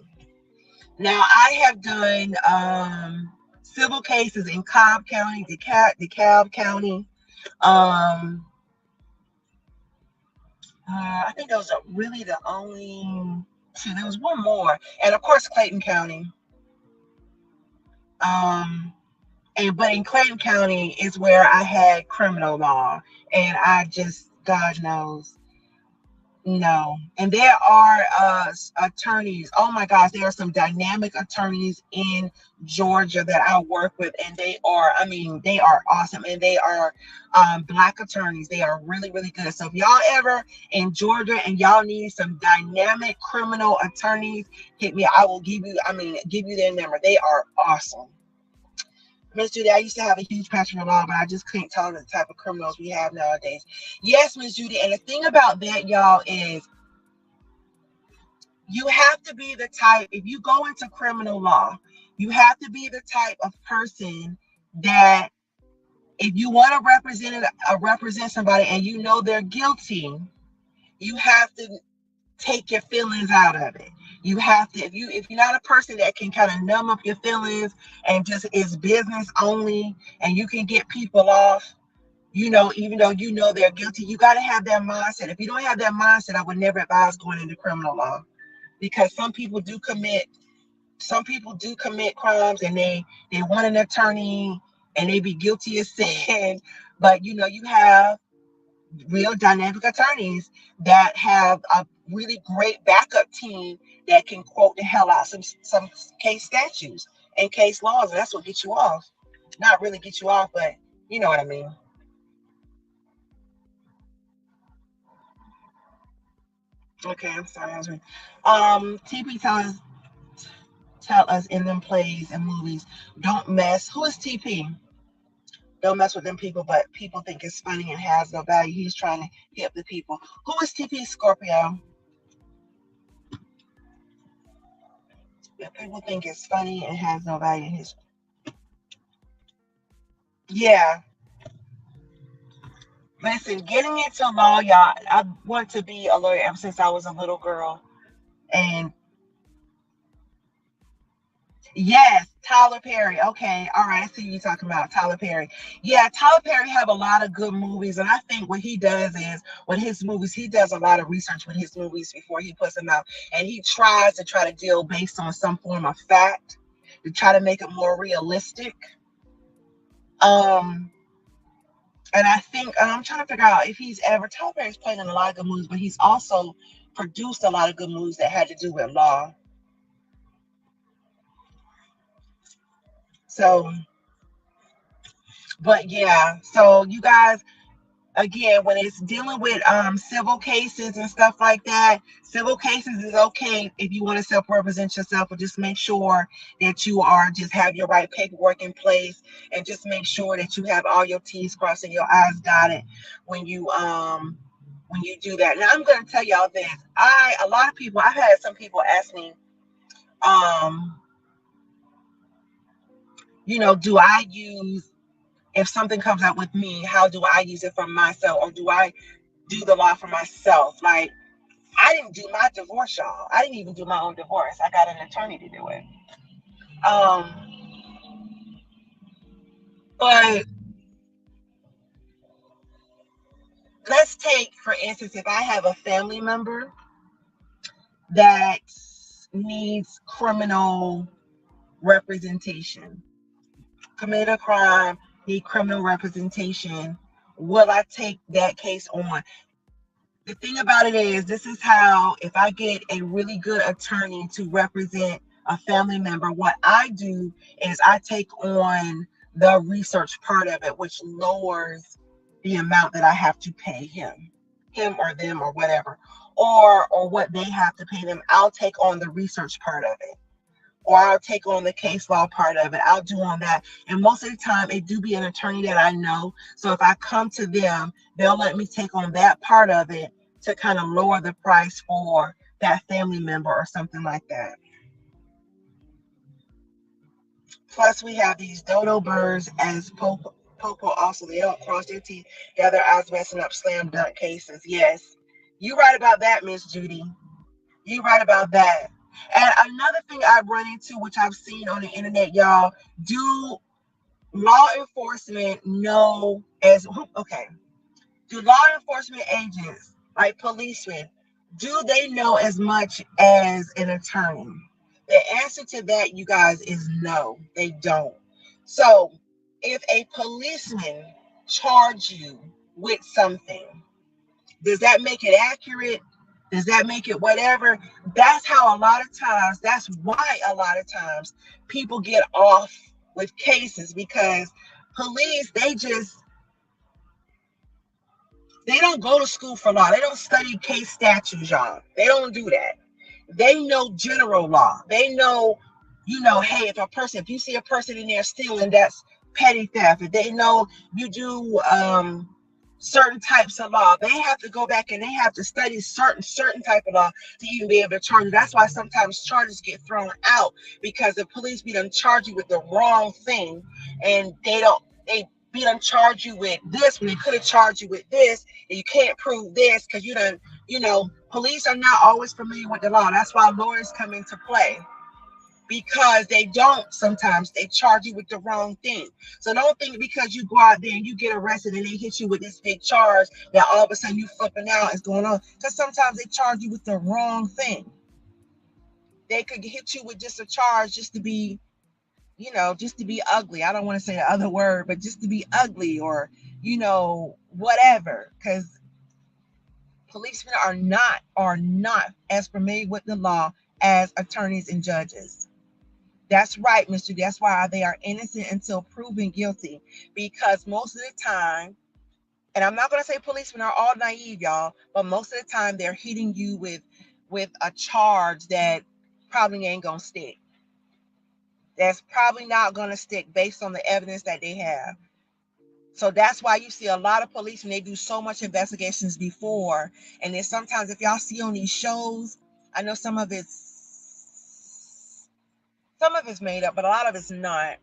Now I have done civil cases in Cobb County, DeKalb County. Um, I think those are really the only two. There was one more, and of course Clayton County. Um, but in Clayton County is where I had criminal law, and I just, God knows, no. And there are attorneys. Oh my gosh, there are some dynamic attorneys in Georgia that I work with, and I mean, they are awesome, and they are Black attorneys. They are really, really good. So if y'all ever in Georgia and y'all need some dynamic criminal attorneys, hit me. I will give you their number. They are awesome. Miss Judy, I used to have a huge passion for law, but I just couldn't tolerate the type of criminals we have nowadays. Yes, Miss Judy, and the thing about that, y'all, is you have to be the type, if you go into criminal law, you have to be the type of person that if you want to represent somebody and you know they're guilty, you have to take your feelings out of it. You have to, if you're not a person that can kind of numb up your feelings and just is business only, and you can get people off, even though you know they're guilty, you got to have that mindset. If you don't have that mindset, I would never advise going into criminal law, because some people do commit crimes, and they want an attorney and they be guilty as sin. But you have real dynamic attorneys that have a really great backup team that can quote the hell out some case statutes and case laws, and that's what gets you off. Not really get you off, but you know what I mean. Okay, I'm sorry. I was reading. TP tell us in them plays and movies, don't mess. Who is TP? Don't mess with them people, but people think it's funny and has no value. He's trying to help the people. Who is TP, Scorpio? If people think it's funny and has no value. Yeah. Listen, getting into law, y'all, I want to be a lawyer ever since I was a little girl. And yes, Tyler Perry. Okay, all right. I see you talking about Tyler Perry. Yeah, Tyler Perry have a lot of good movies, and I think what he does is with his movies, he does a lot of research with his movies before he puts them out, and he tries to try to deal based on some form of fact to try to make it more realistic. Um, and I think I'm trying to figure out if Tyler Perry's played in a lot of good movies, but he's also produced a lot of good movies that had to do with law. So, but yeah, so you guys, again, when it's dealing with civil cases and stuff like that, civil cases is okay if you want to self-represent yourself, but just make sure that just have your right paperwork in place, and just make sure that you have all your T's crossed and your I's dotted when you do that. Now I'm going to tell y'all this. I've had some people ask me, um, do I use, if something comes out with me, how do I use it for myself, or do I do the law for myself? Like, I didn't do my divorce, y'all. I didn't even do my own divorce. I got an attorney to do it. Um, but let's take, for instance, if I have a family member that needs criminal representation, committed a crime, need criminal representation, will I take that case on? The thing about it is, this is how, if I get a really good attorney to represent a family member, what I do is I take on the research part of it, which lowers the amount that I have to pay him or them or whatever, or what they have to pay them. I'll take on the research part of it. or I'll take on the case law part of it. I'll do on that. And most of the time, it do be an attorney that I know. So if I come to them, they'll let me take on that part of it to kind of lower the price for that family member or something like that. Plus, we have these dodo birds as Popo also. They don't cross their teeth. The other eyes messing up slam dunk cases. Yes. You right about that, Miss Judy. You right about that. And another thing I've run into, which I've seen on the internet, y'all, do law enforcement know as okay? Do law enforcement agents, like policemen, do they know as much as an attorney? The answer to that, you guys, is no, they don't. So if a policeman charge you with something, does that make it accurate? Does that make it whatever? That's how a lot of times, that's why a lot of times people get off with cases, because police, they don't go to school for law. They don't study case statutes, y'all. They don't do that. They know general law. They know, hey, if you see a person in there stealing, that's petty theft. If they know you do certain types of law, they have to go back and they have to study certain type of law to even be able to charge you. That's why sometimes charges get thrown out, because the police be done charge you with the wrong thing, and they be done charge you with this when they could have charged you with this, and you can't prove this because police are not always familiar with the law. That's why lawyers come into play, because they don't, sometimes they charge you with the wrong thing. So don't think because you go out there and you get arrested and they hit you with this big charge that all of a sudden you flipping out is going on, because sometimes they charge you with the wrong thing. They could hit you with just a charge just to be, just to be ugly. I don't want to say the other word, but just to be ugly, or whatever, because policemen are not as familiar with the law as attorneys and judges. That's right, Mr. That's why they are innocent until proven guilty. Because most of the time, and I'm not going to say policemen are all naive, y'all, but most of the time they're hitting you with a charge that probably ain't going to stick. That's probably not going to stick based on the evidence that they have. So that's why you see a lot of police when they do so much investigations before. And then sometimes if y'all see on these shows, I know some of it's made up, but a lot of it's not.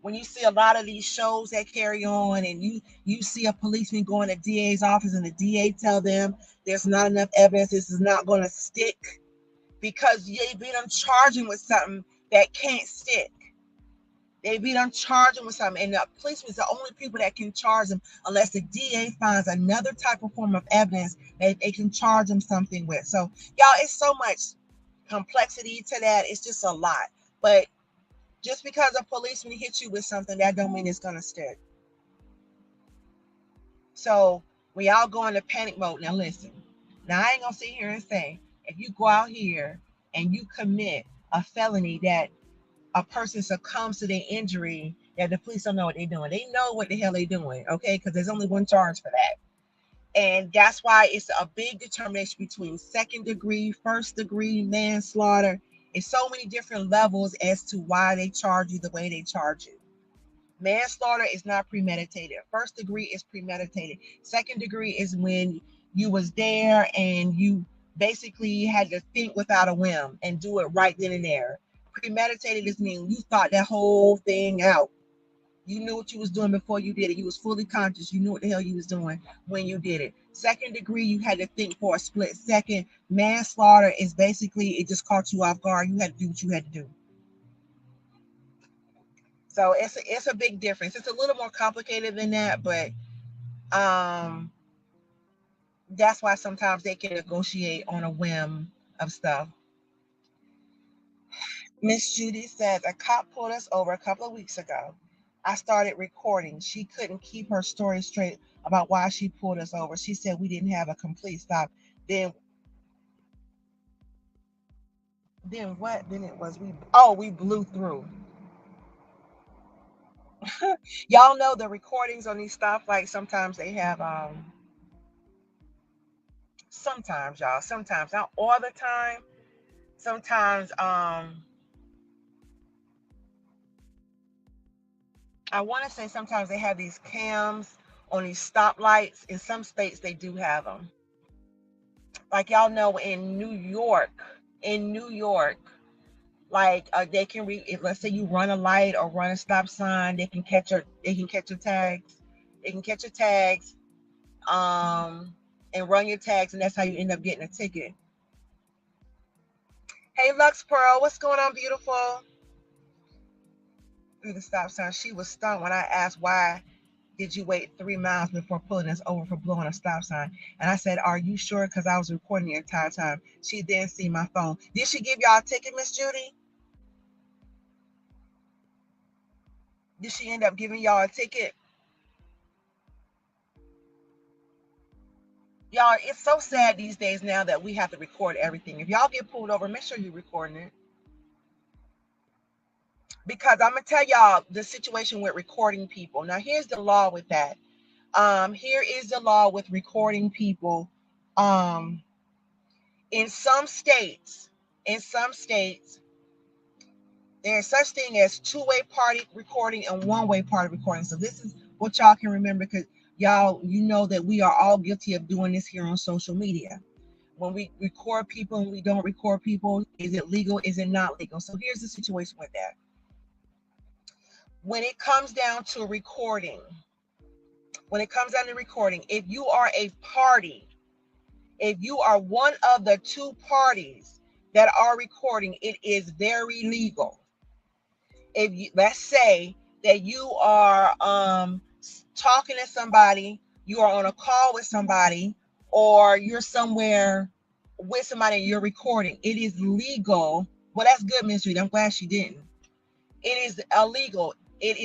When you see a lot of these shows that carry on, and you see a policeman go in the DA's office and the DA tell them there's not enough evidence, this is not going to stick, because they be done charging with something that can't stick. They be done charging with something, and the policemen is the only people that can charge them unless the DA finds another type of form of evidence that they can charge them something with. So, y'all, it's so much complexity to that. It's just a lot. But just because a policeman hits you with something, that don't mean it's gonna stick. So we all go into panic mode. Now listen. Now I ain't gonna sit here and say if you go out here and you commit a felony that a person succumbs to their injury, that the police don't know what they're doing. They know what the hell they're doing, okay? Because there's only one charge for that. And that's why it's a big determination between second degree, first degree, manslaughter. It's so many different levels as to why they charge you the way they charge you. Manslaughter is not premeditated. First degree is premeditated. Second degree is when you was there and you basically had to think without a whim and do it right then and there. Premeditated is mean you thought that whole thing out. You knew what you was doing before you did it. You was fully conscious. You knew what the hell you was doing when you did it. Second degree, you had to think for a split second. Manslaughter is basically, it just caught you off guard. You had to do what you had to do. So it's a big difference. It's a little more complicated than that, but that's why sometimes they can negotiate on a whim of stuff. Miss Judy says a cop pulled us over a couple of weeks ago. I started recording. She couldn't keep her story straight about why she pulled us over. She said we didn't have a complete stop. Then what? Then it was we blew through. Y'all know the recordings on these stoplights, sometimes they have sometimes, y'all, sometimes, not all the time. Sometimes I want to say sometimes they have these cams on these stoplights. In some states, they do have them. Like y'all know, in New York, like they can if let's say you run a light or run a stop sign, they can catch your tags, they can catch your tags, um, and run your tags, and that's how you end up getting a ticket. Hey, Lux Pearl, what's going on, beautiful? Through the stop sign, she was stunned when I asked why did you wait 3 miles before pulling us over for blowing a stop sign? And I said, are you sure? Because I was recording the entire time. She then see my phone. Did she give y'all a ticket, Miss Judy? Did she end up giving y'all a ticket? Y'all, it's so sad these days now that we have to record everything. If y'all get pulled over, make sure you're recording it. Because I'm going to tell y'all the situation with recording people. Now, here's the law with that. Here is the law with recording people. In some states, there's such thing as two-way party recording and one-way party recording. So this is what y'all can remember, because y'all, you know that we are all guilty of doing this here on social media. When we record people and we don't record people, is it legal? Is it not legal? So here's the situation with that. When it comes down to recording, if you are a party, if you are one of the two parties that are recording, it is very legal. If you, let's say that you are talking to somebody, you are on a call with somebody, or you're somewhere with somebody and you're recording, it is legal. Well, that's good, Miss Reed. I'm glad she didn't. It is illegal. It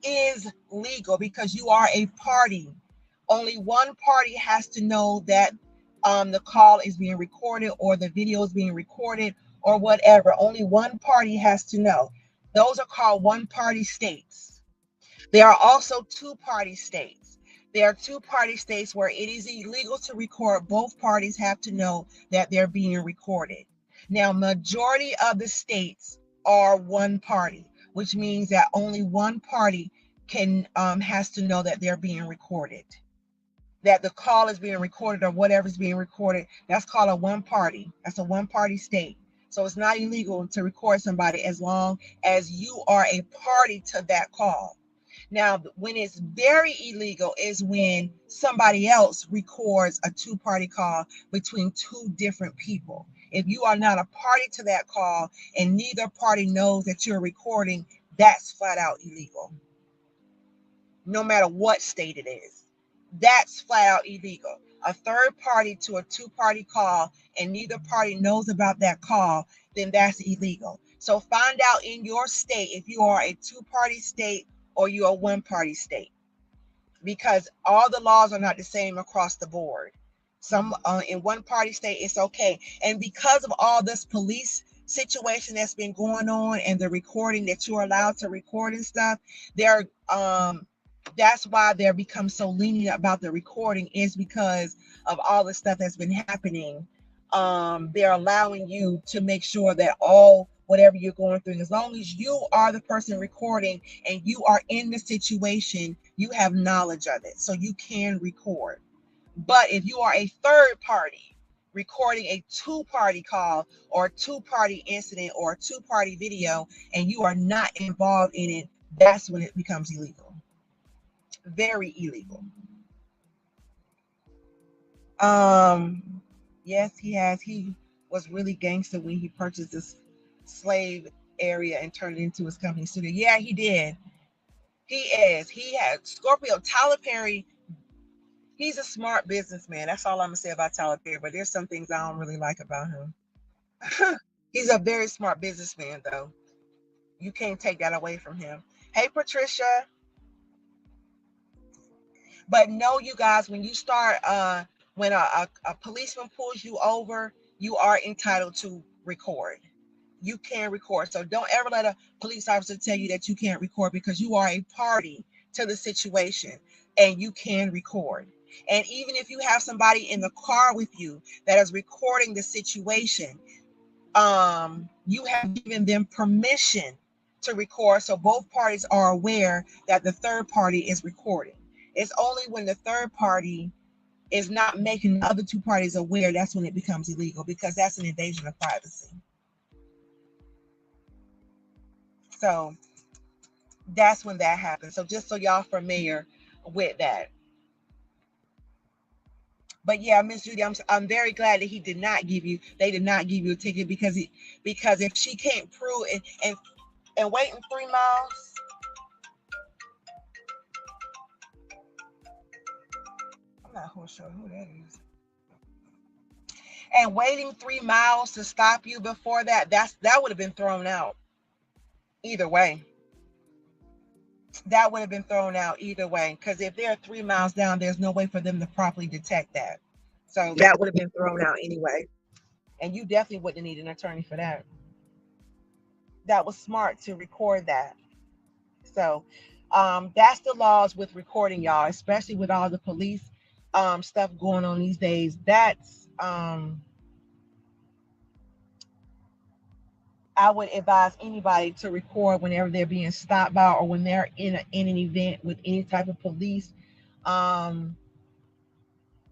is legal because you are a party. Only one party has to know that the call is being recorded or the video is being recorded or whatever. Only one party has to know. Those are called one-party states. There are also two-party states. There are two-party states where it is illegal to record. Both parties have to know that they're being recorded. Now, majority of the states are one party, which means that only one party can has to know that they're being recorded, that the call is being recorded or whatever is being recorded. That's called a one party. That's a one party state. So it's not illegal to record somebody as long as you are a party to that call. Now, when it's very illegal is when somebody else records a two-party call between two different people. If you are not a party to that call and neither party knows that you're recording, that's flat out illegal. No matter what state it is, that's flat out illegal. A third party to a two-party call and neither party knows about that call, then that's illegal. So find out in your state if you are a two-party state or you're a one-party state, because all the laws are not the same across the board. Some in one-party state it's okay, and because of all this police situation that's been going on and the recording that you're allowed to record and stuff, they're that's why they're become so lenient about the recording, is because of all the stuff that's been happening. They're allowing you to make sure that all whatever you're going through, as long as you are the person recording and you are in the situation, you have knowledge of it, so you can record. But if you are a third party recording a two-party call or a two-party incident or a two-party video and you are not involved in it, that's when it becomes illegal. Very illegal. Yes, he has. He was really gangster when he purchased this slave area and turned it into his company studio. Yeah, he did. He is. He had Scorpio. Tyler Perry, he's a smart businessman. That's all I'm gonna say about Tyler Perry. But there's some things I don't really like about him. He's a very smart businessman, though. You can't take that away from him. Hey, Patricia. But no, you guys, when you start, when a policeman pulls you over, you are entitled to record. You can record. So don't ever let a police officer tell you that you can't record, because you are a party to the situation and you can record. And even if you have somebody in the car with you that is recording the situation, you have given them permission to record, so both parties are aware that the third party is recording. It's only when the third party is not making the other two parties aware, that's when it becomes illegal, because that's an invasion of privacy. So that's when that happens. So just so y'all familiar with that. But yeah, Miss Judy, I'm very glad that they did not give you a ticket, because if she can't prove it, and waiting 3 miles, I'm not sure who that is. And waiting 3 miles to stop you before that would have been thrown out either way. That would have been thrown out either way, because if they're 3 miles down, there's no way for them to properly detect that. So that would have been thrown out anyway. And you definitely wouldn't need an attorney for that. That was smart to record that. So that's the laws with recording, y'all, especially with all the police stuff going on these days. That's I would advise anybody to record whenever they're being stopped by, or when they're in an event with any type of police.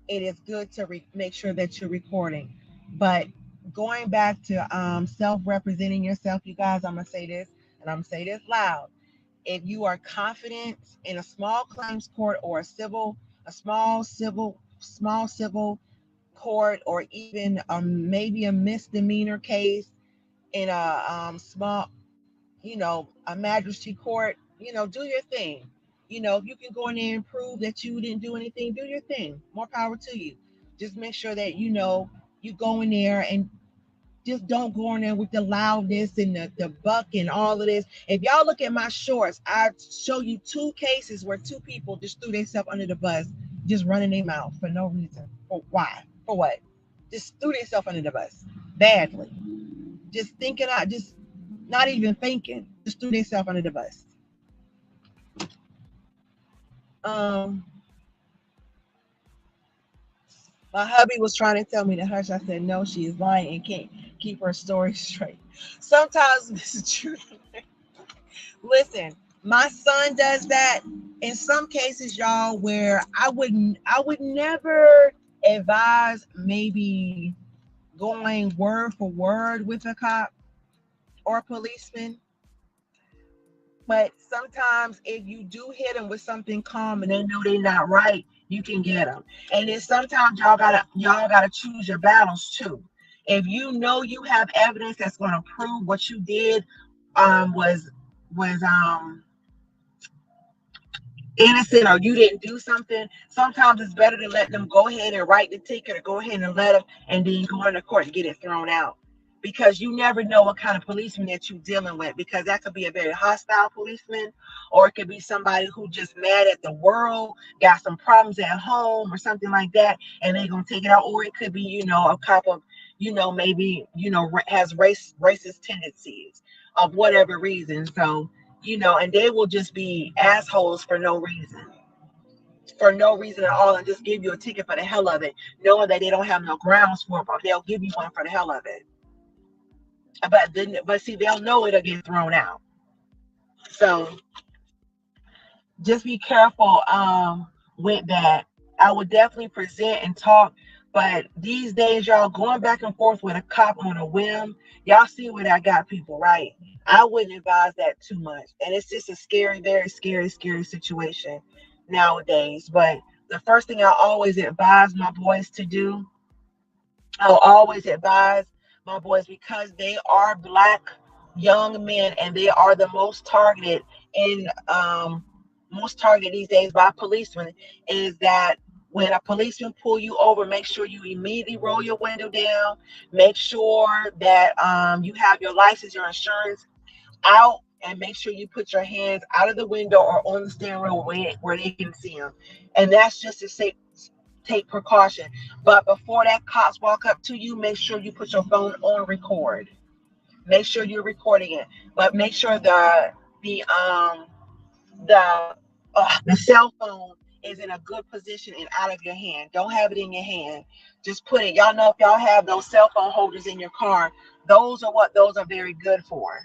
It is good to make sure that you're recording. But going back to self-representing yourself, you guys, I'm gonna say this, and I'm gonna say this loud. If you are confident in a small claims court, or a small civil court, or even maybe a misdemeanor case in a small, a magistrate court, do your thing. If you can go in there and prove that you didn't do anything, do your thing. More power to you. Just make sure that you go in there, and just don't go in there with the loudness and the buck and all of this. If y'all look at my shorts, I show you 2 cases where 2 people just threw themselves under the bus, just running their mouth for no reason. For why? For what? Just threw themselves under the bus badly. Just thinking out, just not even thinking, just threw themselves under the bus. My hubby was trying to tell me to hush. I said no, she is lying and can't keep her story straight. Sometimes this is true. Listen, my son does that in some cases, y'all, where I would never advise maybe going word for word with a cop or a policeman. But sometimes if you do hit them with something calm and they know they're not right, you can get them. And then sometimes y'all gotta choose your battles too. If you know you have evidence that's going to prove what you did was innocent, or you didn't do something, sometimes it's better to let them go ahead and write the ticket, or go ahead and let them, and then go into court and get it thrown out. Because you never know what kind of policeman that you're dealing with, because that could be a very hostile policeman, or it could be somebody who just mad at the world, got some problems at home or something like that, and they're going to take it out. Or it could be, a cop of, maybe, has racist tendencies of whatever reason. So, and they will just be assholes for no reason at all, and just give you a ticket for the hell of it, knowing that they don't have no grounds for it, but they'll give you one for the hell of it. But see, they'll know it'll get thrown out. So just be careful with that. I would definitely present and talk, but these days, y'all, going back and forth with a cop on a whim, y'all see where that got people, right? I wouldn't advise that too much. And it's just a scary, very scary, scary situation nowadays. But the first thing I always advise my boys to do, I'll always advise my boys, because they are Black young men, and they are the most targeted these days by policemen, is that when a policeman pull you over, make sure you immediately roll your window down. Make sure that you have your license, your insurance out, and make sure you put your hands out of the window or on the steering wheel where they can see them. And that's just to say, take precaution. But before that cops walk up to you, make sure you put your phone on record. Make sure you're recording it. But make sure the cell phone is in a good position and out of your hand. Don't have it in your hand. Just put it. Y'all know, if y'all have those cell phone holders in your car, those are what those are very good for.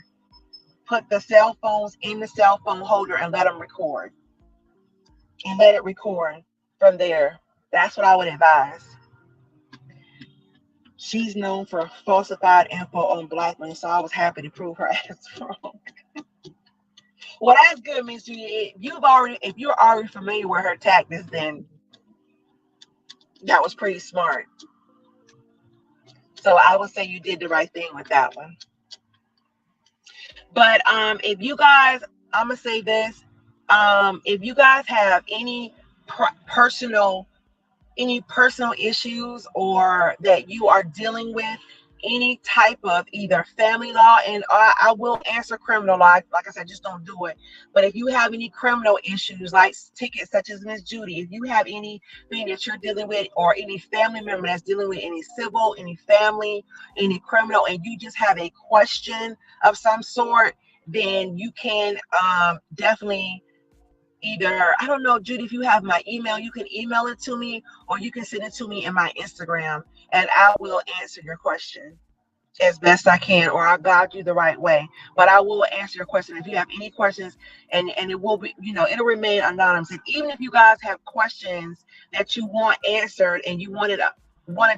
put the cell phones in the cell phone holder and let them record. And let it record from there. That's what I would advise. She's known for falsified info on black men, so I was happy to prove her ass wrong. Well, that's good, Miss Judy. If you're already familiar with her tactics, then that was pretty smart. So I would say you did the right thing with that one. But if you guys, I'm gonna say this, if you guys have any personal issues, or that you are dealing with any type of either family law, and I will answer criminal law, like I said, just don't do it. But if you have any criminal issues like tickets such as Miss Judy, if you have anything that you're dealing with, or any family member that's dealing with any civil, any family, any criminal, and you just have a question of some sort, then you can definitely either, I don't know, Judy, if you have my email, you can email it to me, or you can send it to me in my Instagram, and I will answer your question as best I can, or I'll guide you the right way. But I will answer your question if you have any questions, and it will be, it'll remain anonymous. And even if you guys have questions that you want answered and you want it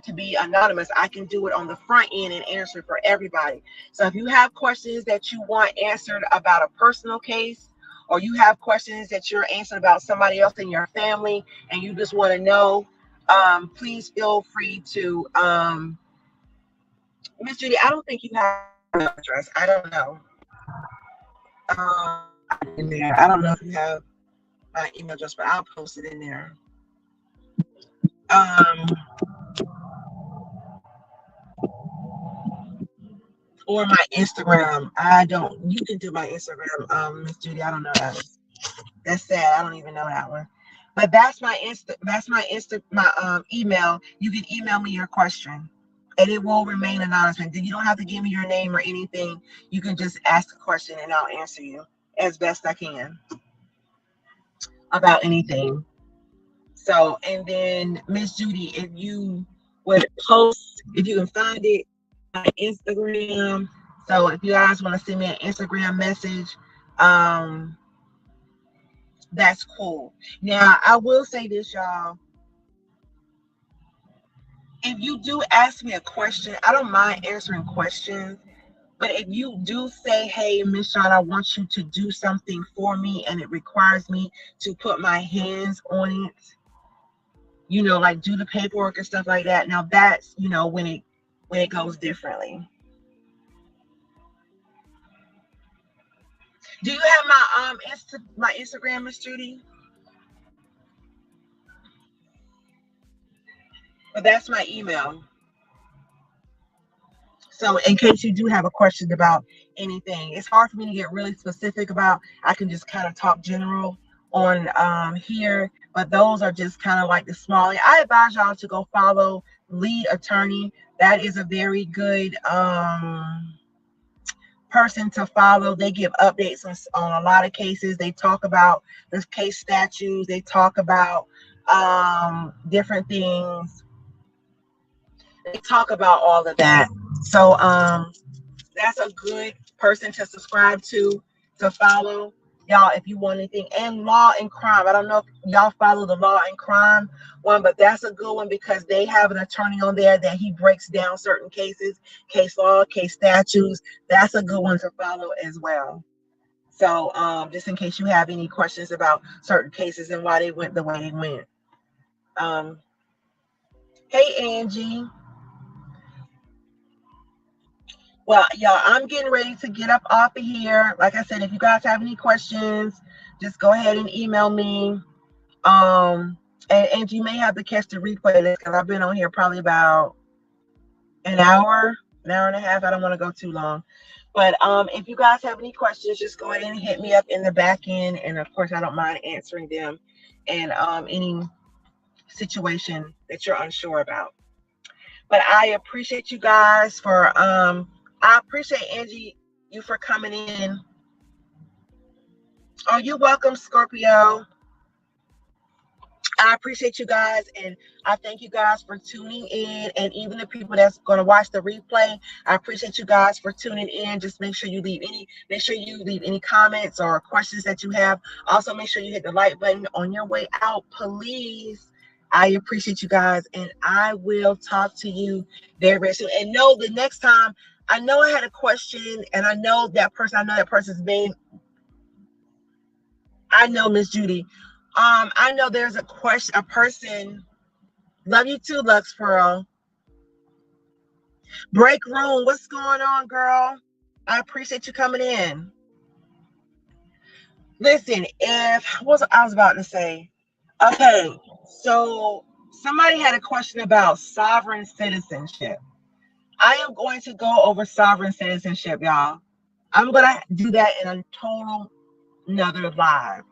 to be anonymous, I can do it on the front end and answer it for everybody. So if you have questions that you want answered about a personal case, or you have questions that you're answering about somebody else in your family, and you just want to know, please feel free to, Miss Judy, I don't think you have an address. I don't know. In there. I don't know if you have my email address, but I'll post it in there. Or my Instagram. You can do my Instagram, Miss Judy. I don't know that. That's sad. I don't even know that one. But that's my email. You can email me your question, and it will remain anonymous. And you don't have to give me your name or anything. You can just ask a question and I'll answer you as best I can about anything. So, and then Miss Judy, if you would post, if you can find it on Instagram. So if you guys want to send me an Instagram message, that's cool. Now, I will say this, y'all. If you do ask me a question, I don't mind answering questions. But if you do say, hey, Miss Shawn, I want you to do something for me, and it requires me to put my hands on it, like do the paperwork and stuff like that. Now that's, when it goes differently. Do you have my Instagram, Miss Judy? But that's my email. So in case you do have a question about anything, it's hard for me to get really specific about. I can just kind of talk general on here, but those are just kind of like the small. I advise y'all to go follow Lead Attorney. That is a very good person to follow. They give updates on a lot of cases. They talk about the case statutes. They talk about different things. They talk about all of that. So that's a good person to subscribe to follow, y'all, if you want anything. And Law and Crime. I don't know if y'all follow the Law and Crime one, but that's a good one because they have an attorney on there that he breaks down certain cases, case law, case statutes. That's a good one to follow as well. So just in case you have any questions about certain cases and why they went the way they went. Hey, Angie. Well, y'all, I'm getting ready to get up off of here. Like I said, if you guys have any questions, just go ahead and email me. And you may have to catch the replay because I've been on here probably about an hour and a half. I don't want to go too long. But if you guys have any questions, just go ahead and hit me up in the back end. And of course, I don't mind answering them and any situation that you're unsure about. But I appreciate you guys for I appreciate Angie, you for coming in. Oh, you're welcome, Scorpio. I appreciate you guys, and I thank you guys for tuning in. And even the people that's going to watch the replay, I appreciate you guys for tuning in. Just make sure you leave any comments or questions that you have. Also, make sure you hit the like button on your way out, please. I appreciate you guys, and I will talk to you very, very soon. And know the next time, I know I had a question, and I know that person's name. I know Miss Judy. I know there's a person. Love you too, Lux Pearl. Break room. What's going on, girl? I appreciate you coming in. Listen, if what was I was about to say? Okay, so somebody had a question about sovereign citizenship. I am going to go over sovereign citizenship, y'all. I'm gonna do that in a total another live.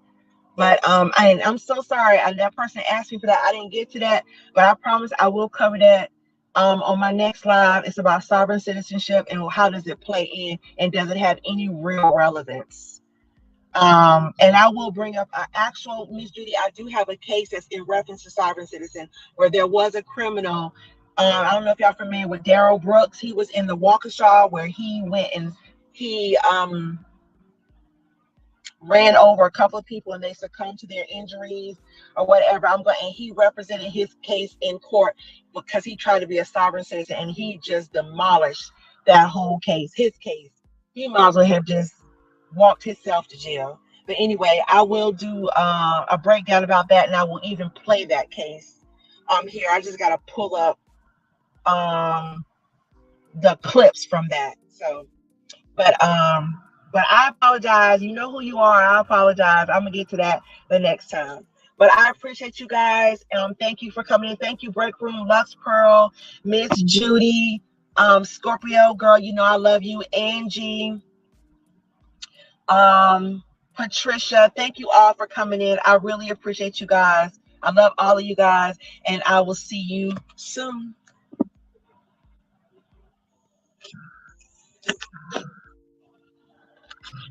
But I'm so sorry. That person asked me for that. I didn't get to that, but I promise I will cover that on my next live. It's about sovereign citizenship and how does it play in, and does it have any real relevance? And I will bring up an actual, Miss Judy. I do have a case that's in reference to sovereign citizen where there was a criminal. I don't know if y'all familiar with Daryl Brooks. He was in the Waukesha where he went and he ran over a couple of people and they succumbed to their injuries or whatever. And he represented his case in court because he tried to be a sovereign citizen, and he just demolished that whole case. His case, he might as well have just walked himself to jail. But anyway, I will do a breakdown about that, and I will even play that case here. I just gotta pull up the clips from that. But I apologize. You know who you are. I apologize. I'm gonna get to that the next time. But I appreciate you guys. Thank you for coming in. Thank you, Break Room, Lux Pearl, Miss Judy, Scorpio girl. You know I love you, Angie, Patricia. Thank you all for coming in. I really appreciate you guys. I love all of you guys, and I will see you soon.